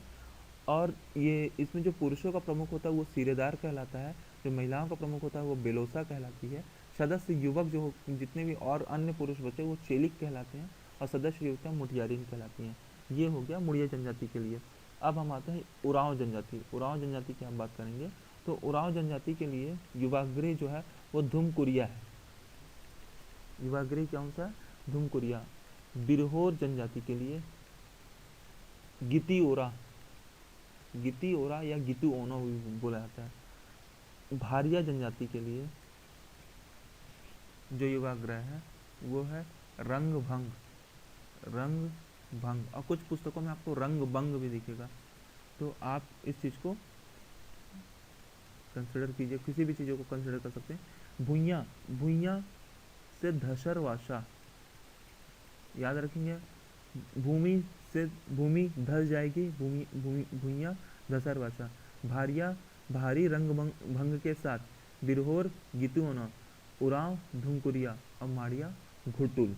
और ये इसमें जो पुरुषों का प्रमुख होता है वो सिरेदार कहलाता है, जो महिलाओं का प्रमुख होता है वो बेलोसा कहलाती है। सदस्य युवक जो जितने भी और अन्य पुरुष बचे वो चेलिक कहलाते हैं, और सदस्य युवतियाँ मुठियारिन कहलाती हैं। ये हो गया मुड़िया जनजाति के लिए। अब हम आते हैं उरांव जनजाति। उरांव जनजाति की हम बात करेंगे तो उरांव जनजाति के लिए युवागृह जो है वो धुमकुरिया है। युवागृह कौन सा? धुमकुरिया। बिरहोर जनजाति के लिए गिती ओरा, गिती ओरा या गितु ओना बोला जाता है। भारिया जनजाति के लिए जो युवागृह है वो है रंग भंग। रंग भंग। और कुछ पुस्तकों में आपको रंग भंग भी दिखेगा, तो आप इस चीज़ को कंसिडर कीजिए, किसी भी चीज़ों को कंसिडर कर सकते हैं। भुइयाँ, भुइयाँ से धसर वाशा, याद रखेंगे। भूमि से भूमि धस जाएगी, भूमि भूमि भुइयाँ धसर वाशा। भारिया, भारी रंग भंग के साथ बिरहोर गितुओना, उरांव धुमकुरिया और माड़िया घोटुल।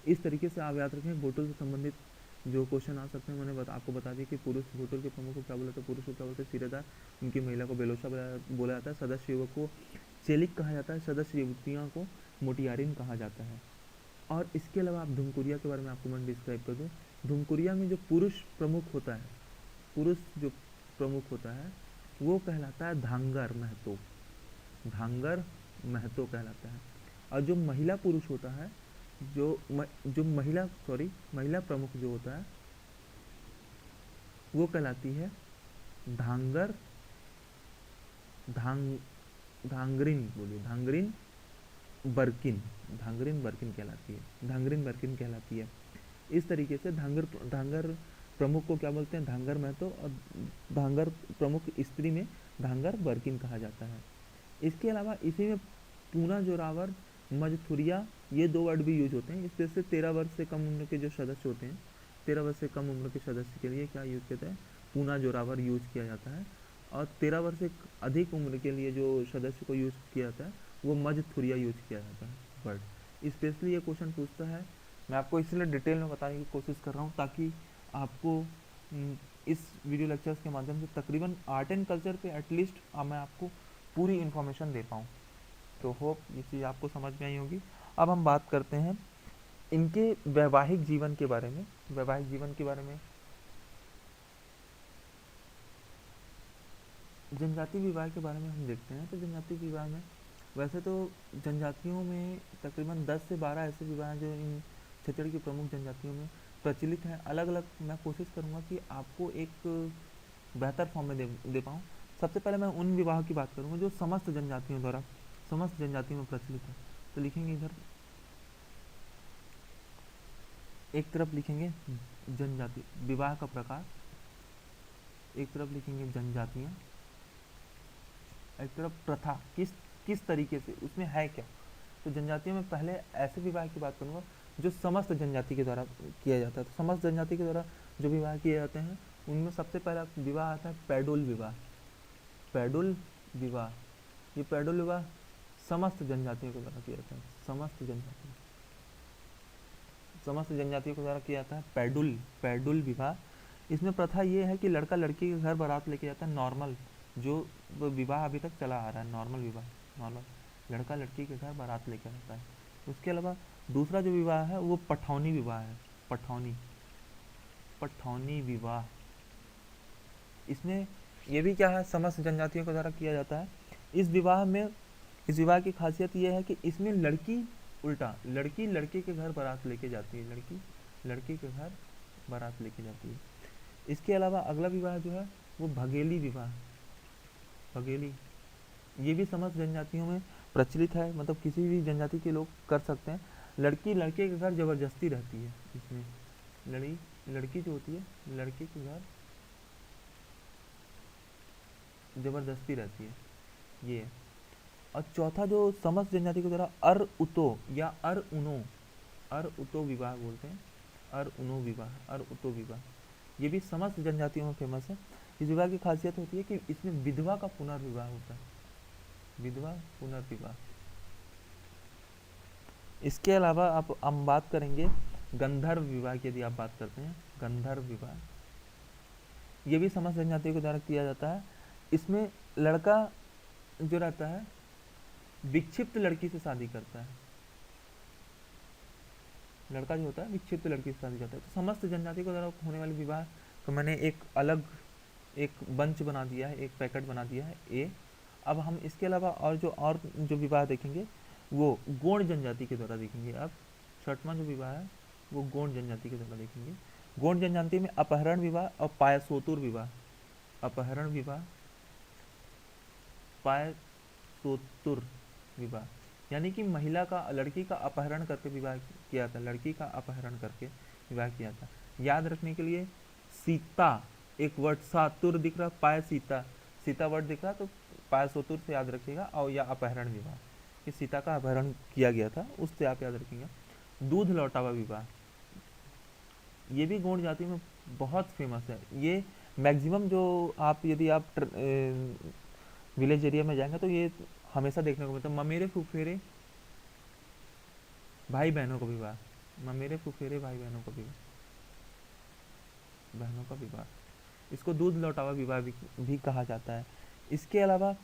इस तरीके से आप याद रखें। घोटुल से संबंधित जो क्वेश्चन आ सकते हैं मैंने आपको बता दिया कि पुरुष घोटुल के प्रमुख को क्या बोलते हैं, पुरुष को क्या बोलते हैं सिरेदार, उनकी महिला को बेलोशा बोला जाता है, सदस्य युवक को चेलिक कहा जाता है, सदस्य युवतियों को मोटियारिन कहा जाता है। और इसके अलावा आप धुमकुरिया के बारे में आपको मैं डिस्क्राइब कर दूँ। धुमकुरिया में जो पुरुष प्रमुख होता है, पुरुष जो प्रमुख होता है वो कहलाता है धांगर महतो। धांगर महतो कहलाता है। और जो महिला पुरुष होता है, जो महिला प्रमुख जो होता है वो कहलाती है धांगर धांग धांगरिन, बोलिए धांगरिन बर्किन, धांगरिन बर्किन कहलाती है, धांगरिन बर्किन कहलाती है। इस तरीके से धांगर धांगर प्रमुख को क्या बोलते हैं, धांगर महतो, और धांगर प्रमुख स्त्री में धांगर बर्किन कहा जाता है। इसके अलावा इसी में पूना जोरावर, मजथुरिया, ये दो वर्ड भी यूज होते हैं। इस तरह से 13 वर्ष से कम उम्र के जो सदस्य होते हैं, 13 वर्ष से कम उम्र के सदस्य के लिए क्या यूज करते हैं, पूना जोरावर यूज किया जाता है। और 13 वर्ष से अधिक उम्र के लिए जो सदस्य को यूज किया जाता है वो मजथुरिया यूज किया जाता है वर्ड। स्पेशली ये क्वेश्चन पूछता है, मैं आपको इसलिए डिटेल में बताने की कोशिश कर रहा हूँ ताकि आपको इस वीडियो लेक्चर्स के माध्यम से तकरीबन आर्ट एंड कल्चर पे एटलीस्ट मैं आपको पूरी इन्फॉर्मेशन दे पाऊँ। तो होप ये चीज़ आपको समझ में आई होगी। अब हम बात करते हैं इनके वैवाहिक जीवन के बारे में। वैवाहिक जीवन के बारे में जनजाति विवाह के बारे में हम देखते हैं। तो जनजाति विवाह में वैसे तो जनजातियों में तकरीबन 10 से 12 ऐसे विवाह हैं जो इन छत्तीसगढ़ की प्रमुख जनजातियों में प्रचलित हैं। अलग अलग मैं कोशिश करूँगा कि आपको एक बेहतर फॉर्म में दे पाऊँ। सबसे पहले मैं उन विवाह की बात करूँगा जो समस्त जनजातियों द्वारा, समस्त जनजातियों में प्रचलित है। तो लिखेंगे इधर एक तरफ लिखेंगे जनजाति विवाह का प्रकार, एक तरफ लिखेंगे जनजातियाँ, एक तरफ प्रथा, किस तरीके से उसमें है क्या। तो जनजातियों में पहले ऐसे विवाह की बात करूँगा जो समस्त जनजाति के द्वारा किया जाता है। तो समस्त जनजाति के द्वारा जो विवाह किए जाते हैं उनमें सबसे पहला विवाह आता है पैडुल विवाह। पैडुल विवाह, ये पैडुल विवाह समस्त जनजातियों के द्वारा किया जाता है। समस्त जनजातियों के द्वारा किया जाता है पैडुल विवाह। इसमें प्रथा ये है कि लड़का लड़की के घर बारात लेके जाता है। नॉर्मल जो विवाह अभी तक चला आ रहा है, नॉर्मल विवाह, नॉर्मल लड़का लड़की के घर बारात लेके आता है। उसके अलावा दूसरा जो विवाह है वो पठौनी विवाह है। पठौनी विवाह, इसमें ये भी क्या है, समस्त जनजातियों के द्वारा किया जाता है। इस विवाह की खासियत ये है कि इसमें लड़की उल्टा, लड़की लड़के के घर बारात लेके जाती है, लड़की लड़के के घर बारात लेके जाती है। इसके अलावा अगला विवाह जो है वो भगेली विवाह, भगेली, ये भी समस्त जनजातियों में प्रचलित है, मतलब किसी भी जनजाति के लोग कर सकते हैं। लड़की लड़के के घर जबरदस्ती रहती है। इसमें लड़की जो होती है लड़के के घर जबरदस्ती रहती है, ये। और चौथा जो समस्त जनजाति के द्वारा अर उतो या अर उतो विवाह बोलते हैं, अर उतो विवाह, ये भी समस्त जनजातियों में फेमस है। इस विवाह की खासियत होती है कि इसमें विधवा का पुनर्विवाह होता है, विधवा पुनर्विवाह। इसके अलावा आप हम बात करेंगे गंधर्व विवाह की। यदि आप बात करते हैं गंधर्व विवाह, ये भी समस्त जनजातियों के द्वारा किया जाता है। इसमें लड़का जो रहता है विक्षिप्त लड़की से शादी करता है, लड़का जो होता है विक्षिप्त लड़की से शादी करता है। तो समस्त जनजाति के द्वारा होने वाले विवाह को मैंने एक अलग एक बंच बना दिया है, एक पैकेट बना दिया है ए। अब हम इसके अलावा और जो विवाह देखेंगे वो गोंड जनजाति के द्वारा देखेंगे। अब छठवां जो विवाह है वो गोंड जनजाति के द्वारा देखेंगे। गोंड जनजाति में अपहरण विवाह और पायसोतुर विवाह, अपहरण विवाह, पायसोतुर विवाह, यानी कि महिला का लड़की का अपहरण करके विवाह किया था, लड़की का अपहरण करके विवाह किया था। याद रखने के लिए सीता एक वर्ड, सातुर दिख रहा, पाय सीता वर्ड दिख रहा, तो पायसोतुर से याद रखिएगा। और या अपहरण विवाह, कि सीता का अपहरण किया गया था, उससे आप याद रखेंगे। दूध लौटावा विवाह, ये भी गोंड जाति में बहुत फेमस है। ये मैक्सिमम जो आप यदि आप विलेज एरिया में जाएंगे तो ये हमेशा देखने को मिलता है। ममेरे फुफेरे भाई बहनों का विवाह, ममेरे फुफेरे भाई बहनों का विवाह, इसको दूध लौटावा विवाह भी कहा जाता है। इसके अलावा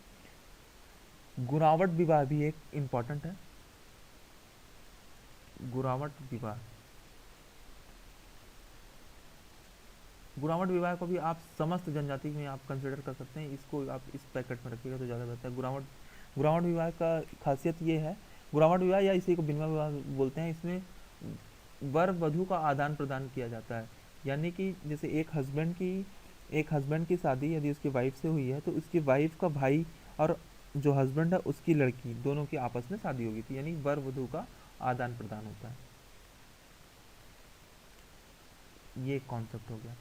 गुरावट विवाह भी एक इम्पॉर्टेंट है। गुरावट विवाह को भी आप समस्त जनजाति में आप कंसिडर कर सकते हैं। इसको आप इस पैकेट में रखिएगा तो ज़्यादा बेहतर है। गुरावट विवाह का खासियत ये है, गुरावट विवाह या इसी को बिनवा विवाह बोलते हैं, इसमें वर वधु का आदान प्रदान किया जाता है। यानी कि जैसे एक हस्बैंड की शादी यदि उसकी वाइफ से हुई है, तो उसकी वाइफ का भाई और जो हस्बैंड है उसकी लड़की, दोनों की आपस में शादी होगी थी, यानी वर वधु का आदान प्रदान होता है। ये एक कॉन्सेप्ट हो गया।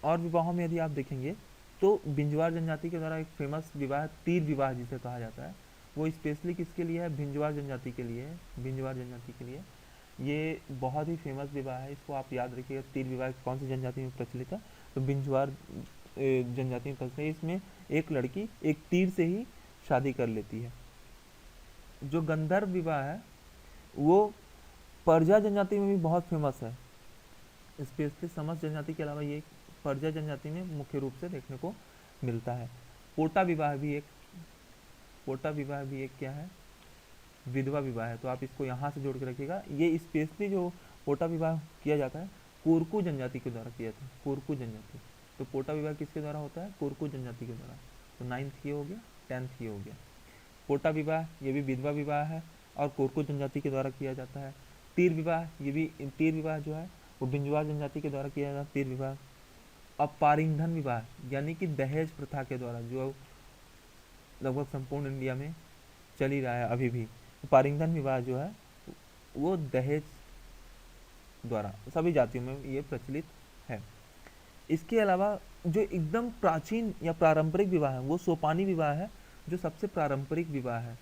और विवाहों में यदि आप देखेंगे तो बिंजवार जनजाति के द्वारा एक फेमस विवाह तीर विवाह जिसे कहा जाता है, वो स्पेशली किसके लिए है? बिंजवार जनजाति के लिए है, बिंजवार जनजाति के लिए। ये बहुत ही फेमस विवाह है, इसको आप याद रखिएगा। तीर विवाह कौन सी जनजाति में प्रचलित है? तो बिंजवार जनजाति में प्रचलित है। इसमें एक लड़की एक तीर से ही शादी कर लेती है। जो गंधर्व विवाह है वो परजा जनजाति में भी बहुत फेमस है, स्पेशली समस्त जनजाति के अलावा ये परजा जनजाति में मुख्य रूप से देखने को मिलता है। पोटा विवाह भी एक क्या है? विधवा विवाह है। तो आप इसको यहाँ से जोड़ के रखिएगा। ये स्पेशली जो पोटा विवाह किया जाता है कोरकू जनजाति के द्वारा किया जाता है, कोरकू जनजाति। तो पोटा विवाह किसके द्वारा होता है? कोरकू जनजाति के द्वारा। तो 9th ये हो गया, 10th ये हो गया। पोटा विवाह ये भी विधवा विवाह है और कोरकू जनजाति के द्वारा किया जाता है। तीर विवाह, ये भी तीर विवाह जो है वो बिंजवार जनजाति के द्वारा किया जाता है, तीर विवाह। अब पारिंधन विवाह यानी कि दहेज प्रथा के द्वारा, जो लगभग संपूर्ण इंडिया में चल ही रहा है अभी भी। तो पारिंधन विवाह जो है वो दहेज द्वारा सभी जातियों में ये प्रचलित है। इसके अलावा जो एकदम प्राचीन या पारंपरिक विवाह है वो सोपानी विवाह है, जो सबसे पारंपरिक विवाह है।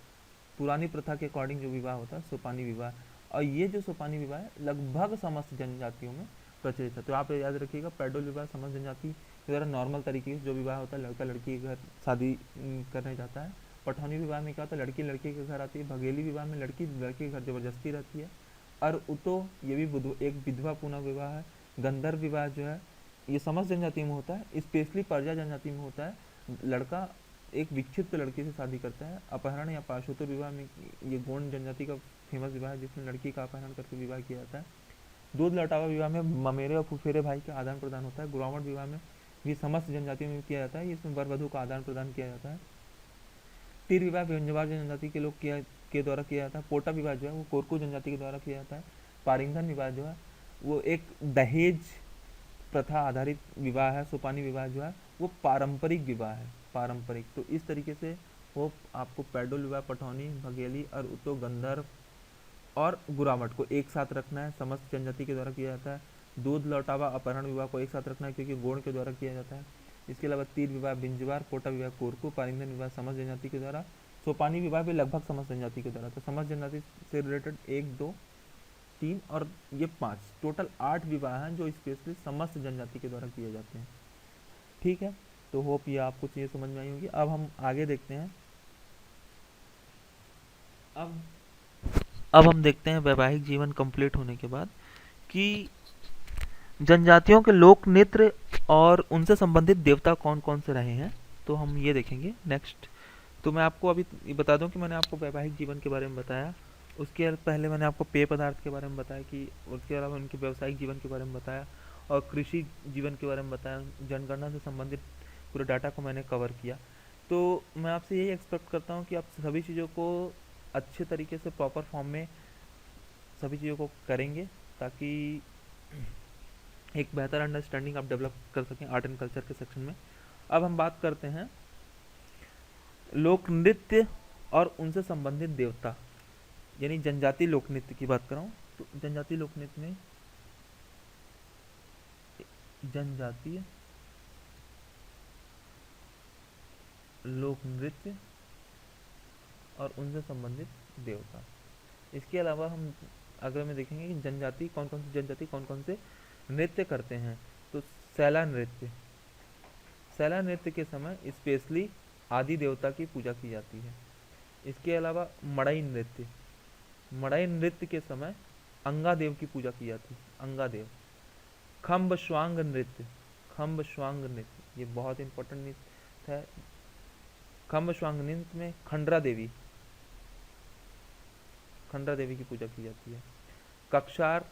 पुरानी प्रथा के अकॉर्डिंग जो विवाह होता है सोपानी विवाह। और ये जो सोपानी विवाह है लगभग समस्त जनजातियों में प्रचलित है। तो आप याद रखिएगा, पेडोल विवाह समस्त जनजाति के द्वारा नॉर्मल तरीके से जो विवाह होता है, लड़का लड़की के घर शादी करने जाता है। पठौनी विवाह में क्या होता है? लड़की लड़के के घर आती है। भगेली विवाह में लड़की लड़के के घर जबरदस्ती रहती है। और उतो ये भी एक विधवा पूर्ण विवाह है। गंधर्व विवाह जो है ये समस्त जनजाति में होता है, स्पेशली परजा जनजाति में होता है। लड़का एक विक्षिप्त लड़की से शादी करता है। अपहरण या पाशुतर विवाह में ये गोंड जनजाति का फेमस विवाह है, जिसमें लड़की का अपहरण करके विवाह किया जाता है। दूध लौटावा विवाह में ममेरे और फुफेरे भाई का आदान प्रदान होता है। गुरावट विवाह में भी समस्त जनजातियों में किया जाता है, इसमें वर वधु का आदान प्रदान किया जाता है। तीर विवाह बिंजवार जनजाति के लोग के द्वारा किया जाता है। पोटा विवाह जो है वो कोरकू जनजाति के द्वारा किया जाता है। पारिंधन विवाह जो है वो एक दहेज प्रथा आधारित विवाह है। सोपानी विवाह जो है वो पारंपरिक विवाह है, पारंपरिक। तो इस तरीके से वो आपको पेडोल विवाह, पठौनी, भगेली और उतो, गंधर्व और गुरावट को एक साथ रखना है, समस्त जनजाति के द्वारा किया जाता है। दूध लौटावा अपहरण विवाह को एक साथ रखना है क्योंकि गोंड के द्वारा किया जाता है। इसके अलावा तीर विवाह बिंजवार, पोटा विवाह कोरकू, पारिंधन विवाह समस्त जनजाति के द्वारा, सोपानी विवाह भी लगभग समस्त जनजाति के द्वारा। तो समस्त जनजाति से रिलेटेड 1, 2, 3 और ये 5 टोटल 8 विवाह हैं जो स्पेशली समस्त जनजाति के द्वारा किए जाते हैं। ठीक है, तो होप ये आपको चीज़ें समझ में आई होंगी। अब हम आगे देखते हैं। अब हम देखते हैं वैवाहिक जीवन कंप्लीट होने के बाद कि जनजातियों के लोक नृत्य और उनसे संबंधित देवता कौन कौन से रहे हैं। तो हम ये देखेंगे नेक्स्ट। तो मैं आपको अभी बता दूं कि मैंने आपको वैवाहिक जीवन के बारे में बताया, उसके पहले मैंने आपको पेय पदार्थ के बारे में बताया, कि उसके अलावा उनके व्यावसायिक जीवन के बारे में बताया और कृषि जीवन के बारे में बताया। जनगणना से संबंधित पूरे डाटा को मैंने कवर किया। तो मैं आपसे यही एक्सपेक्ट करता हूँ कि आप सभी चीज़ों को अच्छे तरीके से प्रॉपर फॉर्म में सभी चीज़ों को करेंगे, ताकि एक बेहतर अंडरस्टैंडिंग आप डेवलप कर सकें आर्ट एंड कल्चर के सेक्शन में। अब हम बात करते हैं लोक नृत्य और उनसे संबंधित देवता, यानी जनजाति लोक नृत्य की बात कर रहा हूँ। तो जनजाति लोक नृत्य में जनजातीय लोक नृत्य और उनसे संबंधित देवता। इसके अलावा हम अगर में देखेंगे कि जनजाति कौन कौन से नृत्य करते हैं। तो सैला नृत्य के समय स्पेशली आदि देवता की पूजा की जाती है। इसके अलावा मड़ई नृत्य के समय अंगादेव की पूजा की जाती है, अंगादेव। खम्ब श्वांग नृत्य ये बहुत इंपॉर्टेंट नृत्य है। खम्ब श्वांग नृत्य में खंडरा देवी की पूजा की जाती है। कक्षार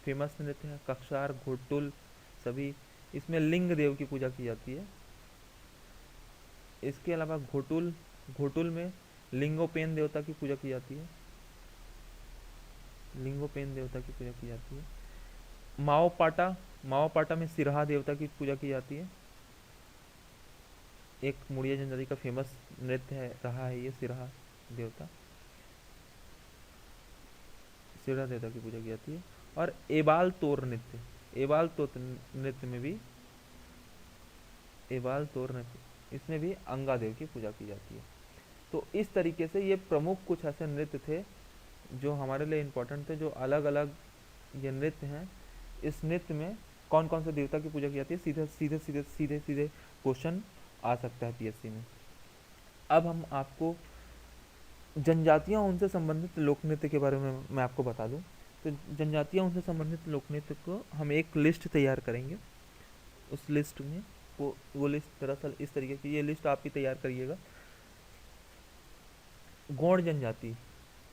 फेमस नृत्य है, कक्षार, घोटुल सभी। इसमें लिंग देव की पूजा की जाती है। इसके अलावा घोटुल घोटुल में लिंगोपेन देवता की पूजा की जाती है, लिंगोपेन देवता की पूजा की जाती है। माओपाटा, माओपाटा में सिरहा देवता की पूजा की जाती है। एक मुड़िया जनजाति का फेमस नृत्य है रहा है ये सिरहा देवता, सिरहा देवता की पूजा की जाती है। और एबाल तोर नृत्य, एबाल तोर नृत्य में भी, एबाल तोर नृत्य इसमें भी अंगा देव की पूजा की जाती है। तो इस तरीके से ये प्रमुख कुछ ऐसे नृत्य थे जो हमारे लिए इम्पोर्टेंट थे, जो अलग अलग ये नृत्य हैं। इस नृत्य में कौन कौन से देवता की पूजा की जाती है, सीधे सीधे सीधे सीधे सीधे क्वेश्चन आ सकता है पीएससी में। अब हम आपको जनजातियां उनसे संबंधित लोक नृत्य के बारे में मैं आपको बता दूं। तो जनजातियां उनसे संबंधित लोक नृत्य को हम एक लिस्ट तैयार करेंगे। उस लिस्ट में वो लिस्ट दरअसल इस तरीके की, ये लिस्ट आप ही तैयार करिएगा। गौड़ जनजाति,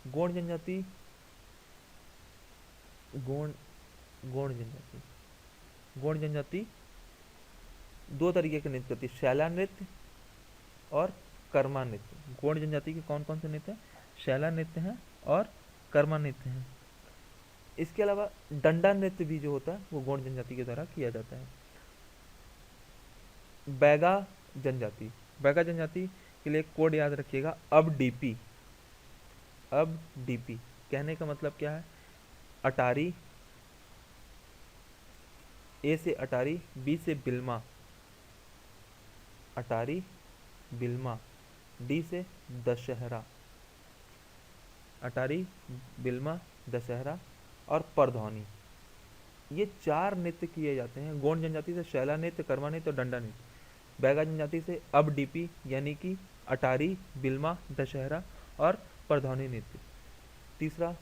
गौड़ जनजाति, गौड़ गौड़ जनजाति, गौड़ जनजाति दो तरीके के नृत्य करती है, शैला नृत्य और कर्मा नृत्य। गौड़ जनजाति के कौन कौन से नृत्य हैं, शैला नृत्य हैं और कर्मा नृत्य हैं। इसके अलावा डंडा नृत्य भी जो होता है वो गौड़ जनजाति के द्वारा किया जाता है। बैगा जनजाति, बैगा जनजाति के लिए कोड याद रखिएगा, अब डीपी, अब डीपी कहने का मतलब क्या है, अटारी, ए से अटारी, बी से बिल्मा, अटारी बिल्मा, डी से दशहरा, अटारी बिल्मा दशहरा और परधौनी। ये चार नृत्य किए जाते हैं। गौड़ जनजाति से शैला नृत्य, कर्मा नृत्य और डंडा नृत्य। बैगा जनजाति से अब डीपी यानी कि अटारी बिल्मा दशहरा और परधौनी नृत्य। तीसरा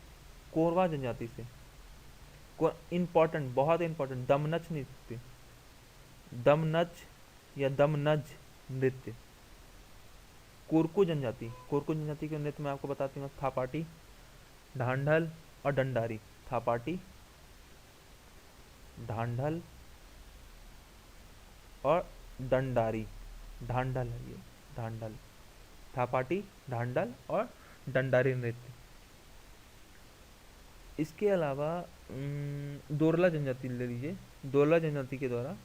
कोरवा जनजाति से इंपॉर्टेंट, बहुत इंपॉर्टेंट, दमनच नृत्य, दमनच या दमनज नृत्य। कोरकू जनजाति, कोरकू जनजाति के नृत्य मैं आपको बताती हूँ, थापाटी, ढांढल और डंडारी। थापाटी, ढांढल और डंडारी, ढांढल है ये, ढांढल, थापाटी, ढांढल और डंडारी नृत्य। इसके अलावा दोरला जनजाति ले लीजिए, दोरला जनजाति के द्वारा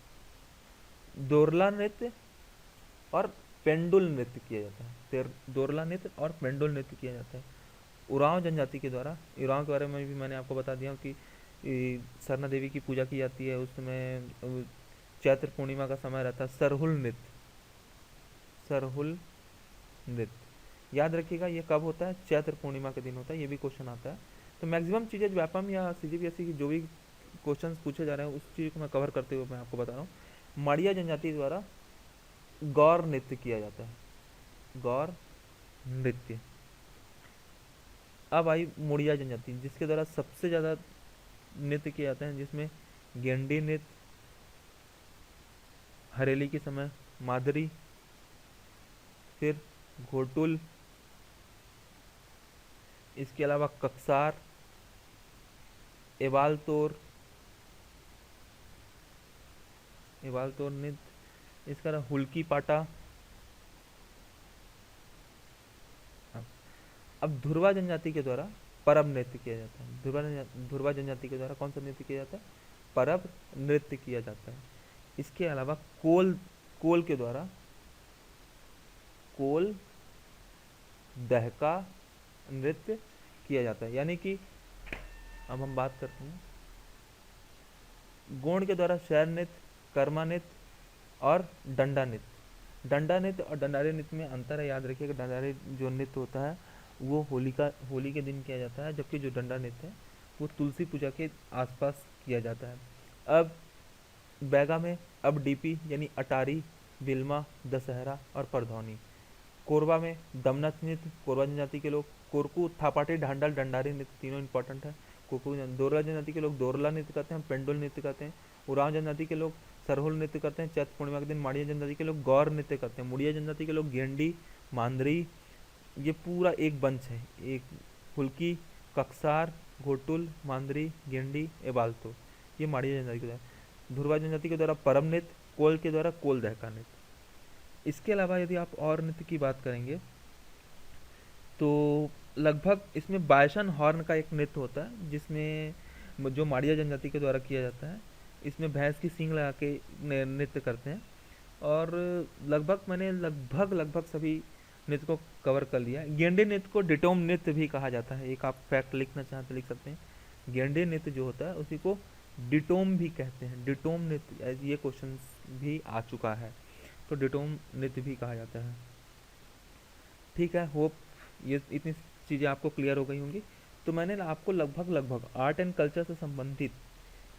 दोरला नृत्य और पेंडुल नृत्य किया जाता है। दोरला नृत्य और पेंडुल नृत्य किया जाता है। उरांव जनजाति के द्वारा, उरांव के बारे में भी मैंने आपको बता दिया कि सरना देवी की पूजा की जाती है, उस समय चैत्र पूर्णिमा का समय रहता है। सरहुल नृत्य, सरहुल नृत्य याद रखिएगा, ये कब होता है, चैत्र पूर्णिमा के दिन होता है, ये भी क्वेश्चन आता है। तो मैक्सिमम चीज़ें व्यापम या सीजीपीएससी की जो भी क्वेश्चंस पूछे जा रहे हैं उस चीज़ को मैं कवर करते हुए मैं आपको बता रहा हूँ। माड़िया जनजाति द्वारा गौर नृत्य किया जाता है, गौर नृत्य। अब आई मुड़िया जनजाति जिसके द्वारा सबसे ज़्यादा नृत्य किए जाते हैं, जिसमें गेंडी नृत्य, हरेली के समय मादरी, फिर घोटुल, इसके अलावा कक्सार, एबालतोर, एबालतोर नृत्य, इसका अलावा हुल्की पाटा। अब धुरवा जनजाति के द्वारा परब नृत्य किया जाता है। धुरवा जनजाति के द्वारा कौन सा नृत्य किया जाता है, परब नृत्य किया जाता है। इसके अलावा कोल, कोल के द्वारा कोल दहका नृत्य किया जाता है। यानी कि अब हम बात करते हैं गोंड के द्वारा शैर नृत्य, कर्मा नृत्य और डंडा नृत्य। डंडा नृत्य और डंडारी नृत्य में अंतर है, याद रखिएगा। डंडारी जो नृत्य होता है वो होली के दिन किया जाता है, जबकि जो डंडा नृत्य है वो तुलसी पूजा के आसपास किया जाता है। अब बैगा में अब डीपी यानी अटारी, बिल्मा, दशहरा और परधौनी। कोरबा में दमनच नृत्य, कोरबा जनजाति के लोग, कोरकू, थापाटी, ढांडल, डंडारी नृत्य तीनों इंपॉर्टेंट है। कोरकू दोरला जनजाति के लोग दोरला नृत्य करते हैं, पेंडुल नृत्य करते हैं। उरांव जनजाति के लोग सरहुल नृत्य करते हैं चैत्र पूर्णिमा के दिन। माड़िया जनजाति के लोग गौर नृत्य करते हैं। मुड़िया जनजाति के लोग गेंडी, मांदरी, ये पूरा एक बंच है, एक हुल्की, कक्सार, घोटुल, मांदरी, गेंडी, एबालतो, ये माड़िया जनजाति के द्वारा। धुरवा जनजाति के द्वारा परम नृत्य, कोल के द्वारा कोल दहका नृत्य। इसके अलावा यदि आप और नृत्य की बात करेंगे तो लगभग इसमें बायसन हॉर्न का एक नृत्य होता है, जिसमें जो माड़िया जनजाति के द्वारा किया जाता है। इसमें भैंस की सींग लगा के नृत्य करते हैं। और मैंने लगभग लगभग सभी नृत्य को कवर कर लिया है। गेंडे नृत्य को डिटोम नृत्य भी कहा जाता है। एक आप फैक्ट लिखना चाहें तो लिख सकते हैं, गेंडे नृत्य जो होता है उसी को डिटोम भी कहते हैं। डिटोम नृत्य, ये क्वेश्चन भी आ चुका है, तो डिटोम नृत्य भी कहा जाता है। ठीक है, होप ये इतनी चीज़ें आपको क्लियर हो गई होंगी। तो मैंने ना आपको लगभग लगभग आर्ट एंड कल्चर से संबंधित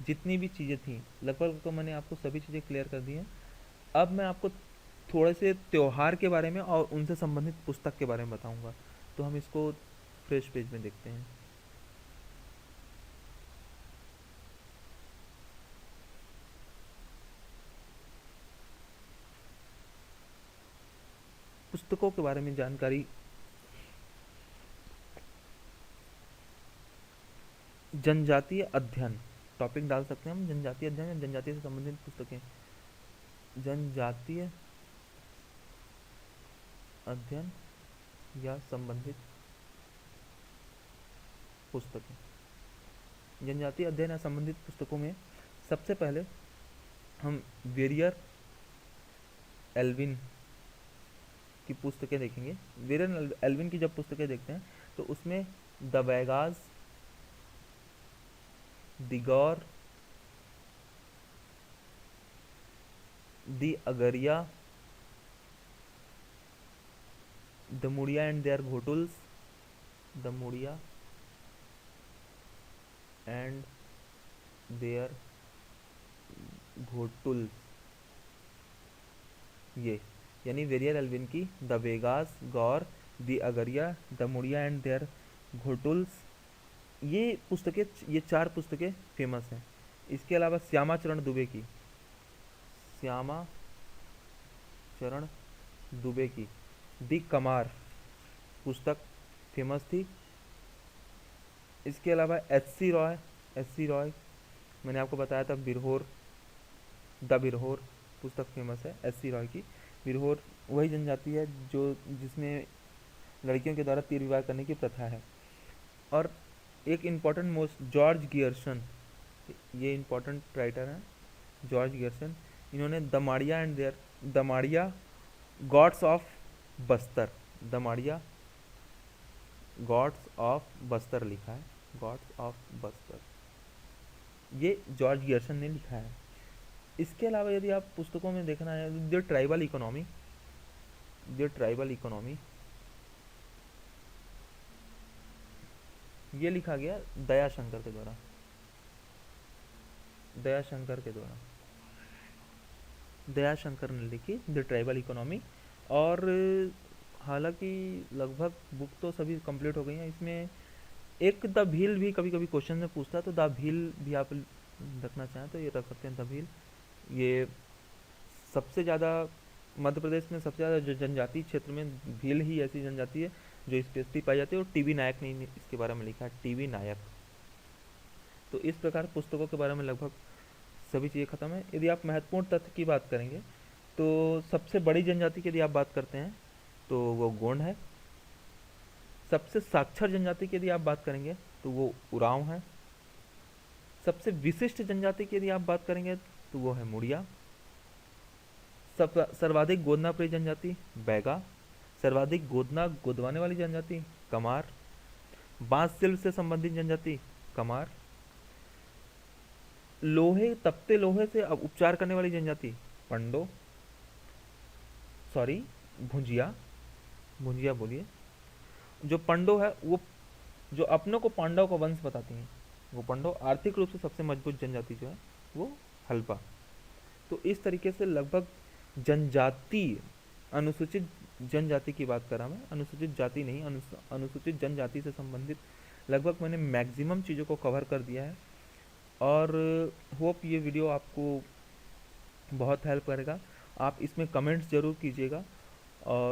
जितनी भी चीज़ें थी लगभग, तो मैंने आपको सभी चीज़ें क्लियर कर दी हैं। अब मैं आपको थोड़े से त्योहार के बारे में और उनसे संबंधित पुस्तक के बारे में बताऊंगा। तो हम इसको फ्रेश पेज में देखते हैं। पुस्तकों के बारे में जानकारी, जनजातीय अध्ययन टॉपिक डाल सकते हैं हम, जनजातीय अध्ययन या जनजातीय से संबंधित पुस्तकें। जनजातीय अध्ययन या संबंधित पुस्तकें। जनजातीय अध्ययन या संबंधित पुस्तकों में सबसे पहले हम वेरियर एल्विन की पुस्तकें देखेंगे। वेरियर एल्विन की जब पुस्तकें देखते हैं तो उसमें द वैगास, दिगौर, the Agaria, the Muria and their Ghotuls, the Muria and their Ghotuls, ये यानी वेरियर एल्विन की द वेगास, गौर, the Agaria, the Muria and their Ghotuls, ये पुस्तकें, ये 4 पुस्तकें फेमस हैं। इसके अलावा श्यामा चरण दुबे की, श्यामा चरण दुबे की दी कमार पुस्तक फेमस थी। इसके अलावा एच सी रॉय मैंने आपको बताया था, बिरहोर, द बिरहोर पुस्तक फेमस है एच सी रॉय की। बिरहोर वही जनजाति है जो जिसमें लड़कियों के द्वारा तीर विवाह करने की प्रथा है। और एक इम्पॉर्टेंट मोस्ट जॉर्ज गियर्सन, ये इम्पॉर्टेंट राइटर हैं जॉर्ज गियर्सन। इन्होंने दमाड़िया एंड देयर, दमाड़िया गॉड्स ऑफ बस्तर, दमाड़िया गॉड्स ऑफ बस्तर लिखा है, गॉड्स ऑफ बस्तर, ये जॉर्ज गियर्सन ने लिखा है। इसके अलावा यदि आप पुस्तकों में देखना है, the tribal economy, the tribal economy, ये लिखा गया दयाशंकर के द्वारा, दयाशंकर के द्वारा, दयाशंकर ने लिखी द ट्राइबल इकोनॉमी। और हालांकि लगभग बुक तो सभी कंप्लीट हो गई हैं। इसमें एक द भील भी कभी कभी क्वेश्चन में पूछता है, तो द भील भी आप रखना चाहें तो ये रख सकते हैं, द भील। ये सबसे ज़्यादा मध्य प्रदेश में सबसे ज़्यादा जो जनजाति क्षेत्र में भील ही ऐसी जनजाति है जो स्पेशली पाई जाती है। और टीबी नायक ने इसके बारे में लिखा है, टीबी नायक। तो इस प्रकार पुस्तकों के बारे में लगभग सभी चीज़ें खत्म है। यदि आप महत्वपूर्ण तथ्य की बात करेंगे तो सबसे बड़ी जनजाति की यदि आप बात करते हैं तो वो गोंड है। सबसे साक्षर जनजाति की यदि आप बात करेंगे तो वो उरांव है। सबसे विशिष्ट जनजाति की यदि आप बात करेंगे तो वो है मुड़िया। सर्वाधिक गोदना प्रिय जनजाति बैगा। सर्वाधिक गोदना गोदवाने वाली जनजाति कमार। बांस शिल्प से संबंधित जनजाति कमार। लोहे, तपते लोहे से उपचार करने वाली जनजाति पंडो, सॉरी भुंजिया, भुंजिया बोलिए। जो पंडो है वो जो अपनों को पांडव का वंश बताती हैं, वो पंडो। आर्थिक रूप से सबसे मजबूत जनजाति जो है वो हल्बा। तो इस तरीके से लगभग जनजाति, अनुसूचित जनजाति की बात करा मैं, अनुसूचित जाति नहीं, अनुसूचित जनजाति से संबंधित लगभग मैंने मैक्सिमम चीज़ों को कवर कर दिया है। और होप ये वीडियो आपको बहुत हेल्प करेगा। आप इसमें कमेंट्स ज़रूर कीजिएगा और